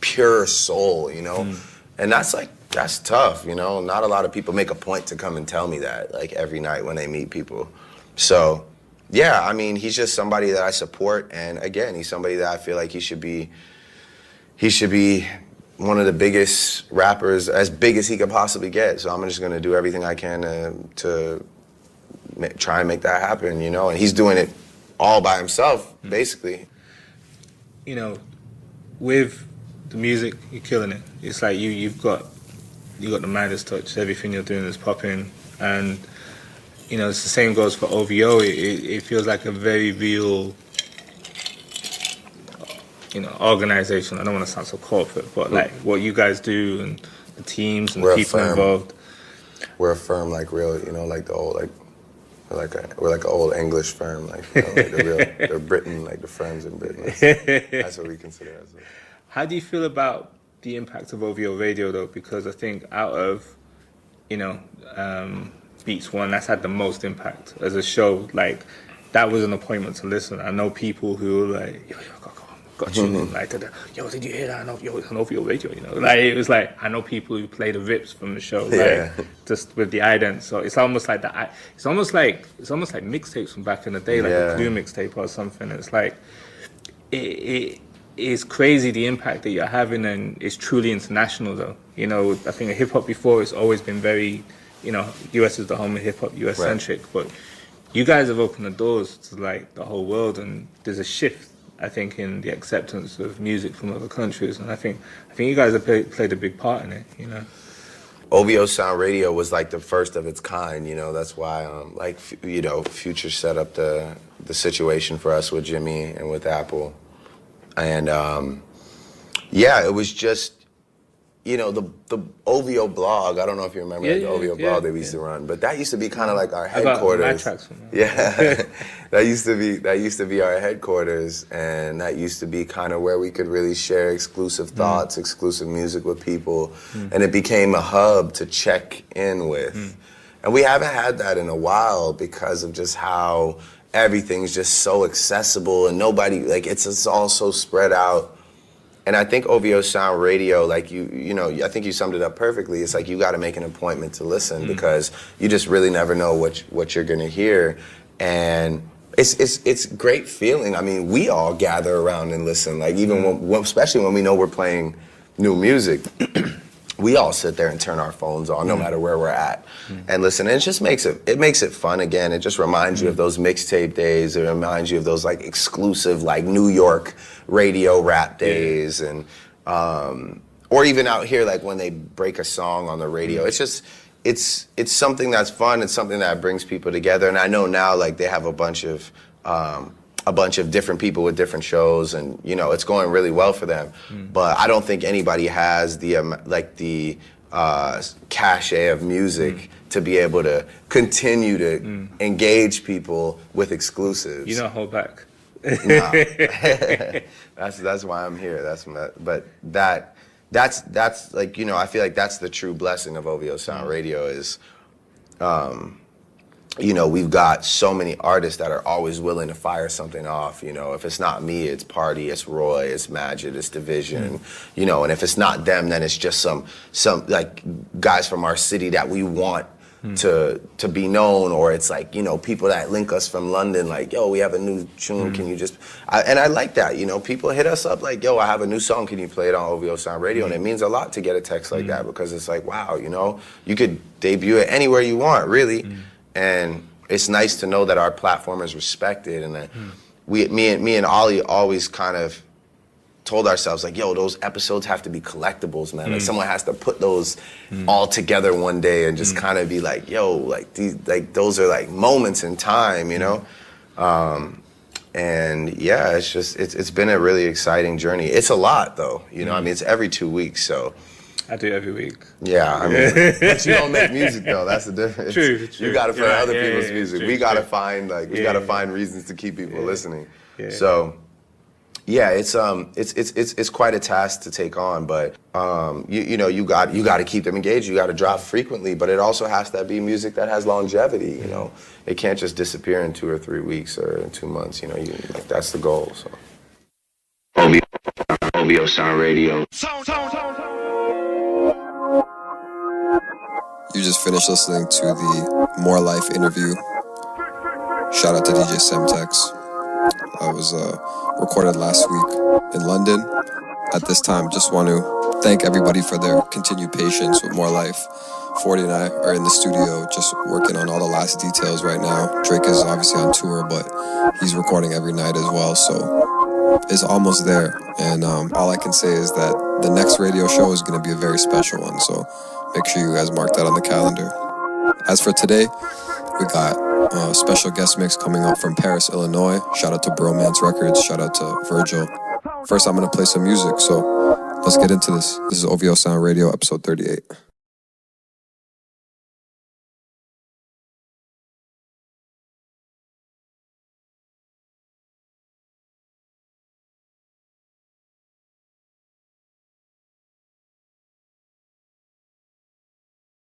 pure soul, you know? And that's tough, you know? Not a lot of people make a point to come and tell me that, like, every night when they meet people. So, yeah, I mean, he's just somebody that I support. And again, he's somebody that I feel like he should be one of the biggest rappers, as big as he could possibly get. So I'm just gonna do everything I can to try and make that happen, you know? And he's doing it all by himself, basically. You know, with the music, you're killing it. It's like you've got the Midas touch. Everything you're doing is popping, and you know, it's the same goes for OVO. It feels like a very real, you know, organization. I don't want to sound so corporate, but like what you guys do and the teams and the people involved. We're a firm, like real, you know, like the old, like we're like an old English firm, like, you know, like the Britain, like the firms in Britain. That's what we consider ourselves. How do you feel about the impact of OVO Radio though? Because I think out of, you know, Beats One, that's had the most impact as a show. Like, that was an appointment to listen. I know people who were like, yo, got you in, like, yo, did you hear that? Yo, it's on OVO Radio, you know? Like, it was like, I know people who play the rips from the show, like, just with the ident. So it's almost like that. It's almost like mixtapes from back in the day, like a Clue mixtape or something. It's like, it is crazy the impact that you're having, and it's truly international though. You know, I think hip hop before it's always been very, you know, US is the home of hip hop, US centric, but you guys have opened the doors to like the whole world, and there's a shift, I think, in the acceptance of music from other countries, and I think you guys have played a big part in it, you know. OVO Sound Radio was like the first of its kind, you know. That's why, like, you know, Future set up the situation for us with Jimmy and with Apple. And yeah, it was just, you know, the OVO blog. I don't know if you remember the OVO blog that we used to run, but that used to be kind of like our headquarters. I got my tracks from that. Yeah, that used to be our headquarters, and that used to be kind of where we could really share exclusive thoughts, exclusive music with people, and it became a hub to check in with. And we haven't had that in a while because of just how everything's just so accessible, and nobody, like, it's all so spread out. And I think OVO Sound Radio, like, you know, I think you summed it up perfectly. It's like you got to make an appointment to listen because you just really never know what you're gonna hear. And it's great feeling. I mean, we all gather around and listen. Like, even when, especially when we know we're playing new music, we all sit there and turn our phones on, no matter where we're at, and listen. And it just makes it fun again. It just reminds you of those mixtape days. It reminds you of those like exclusive, like, New York radio rap days, and or even out here, like when they break a song on the radio. It's just it's something that's fun. It's something that brings people together. And I know now, like, they have a bunch of different people with different shows, and, you know, it's going really well for them. But I don't think anybody has the cachet of music to be able to continue to engage people with exclusives. You don't hold back. Nah. That's why I'm here. That's like, you know, I feel like that's the true blessing of OVO Sound Radio is, you know, we've got so many artists that are always willing to fire something off. You know, if it's not me, it's Party, it's Roy, it's Majid, it's Division. You know, and if it's not them, then it's just some like guys from our city that we want to be known, or it's like, you know, people that link us from London, like, yo, we have a new tune, can you just, and I like that, you know, people hit us up like, yo, I have a new song, can you play it on OVO Sound Radio? And it means a lot to get a text like that, because it's like, wow, you know, you could debut it anywhere you want, really. And it's nice to know that our platform is respected, and that me and Ollie always kind of told ourselves, like, yo, those episodes have to be collectibles, man. Like, someone has to put those all together one day and just kind of be like, yo, like, these, like, those are like moments in time, you know? And yeah, it's been a really exciting journey. It's a lot though, you know. I mean, it's every 2 weeks, so. I do it every week. Yeah, I mean, but you don't make music though. That's the difference. True. You gotta play other people's yeah, music. true, We gotta true. find we gotta find reasons to keep people listening. Yeah. So. Yeah, it's quite a task to take on, but you know you got to keep them engaged. You got to drop frequently, but it also has to be music that has longevity. You know, it can't just disappear in 2 or 3 weeks or in 2 months. You know, that's the goal. So. OVO Sound Radio. You just finished listening to the More Life interview. Shout out to DJ Semtex. I was recorded last week in London. At this time, just want to thank everybody for their continued patience with More Life. 40 and I are in the studio just working on all the last details right now. Drake is obviously on tour, but he's recording every night as well, so it's almost there. And all I can say is that the next radio show is going to be a very special one, so make sure you guys mark that on the calendar. As for today, we got a special guest mix coming up from Paris, Illinois. Shout out to Bromance Records. Shout out to Virgil. First, I'm going to play some music, so let's get into this. This is OVO Sound Radio, episode 38.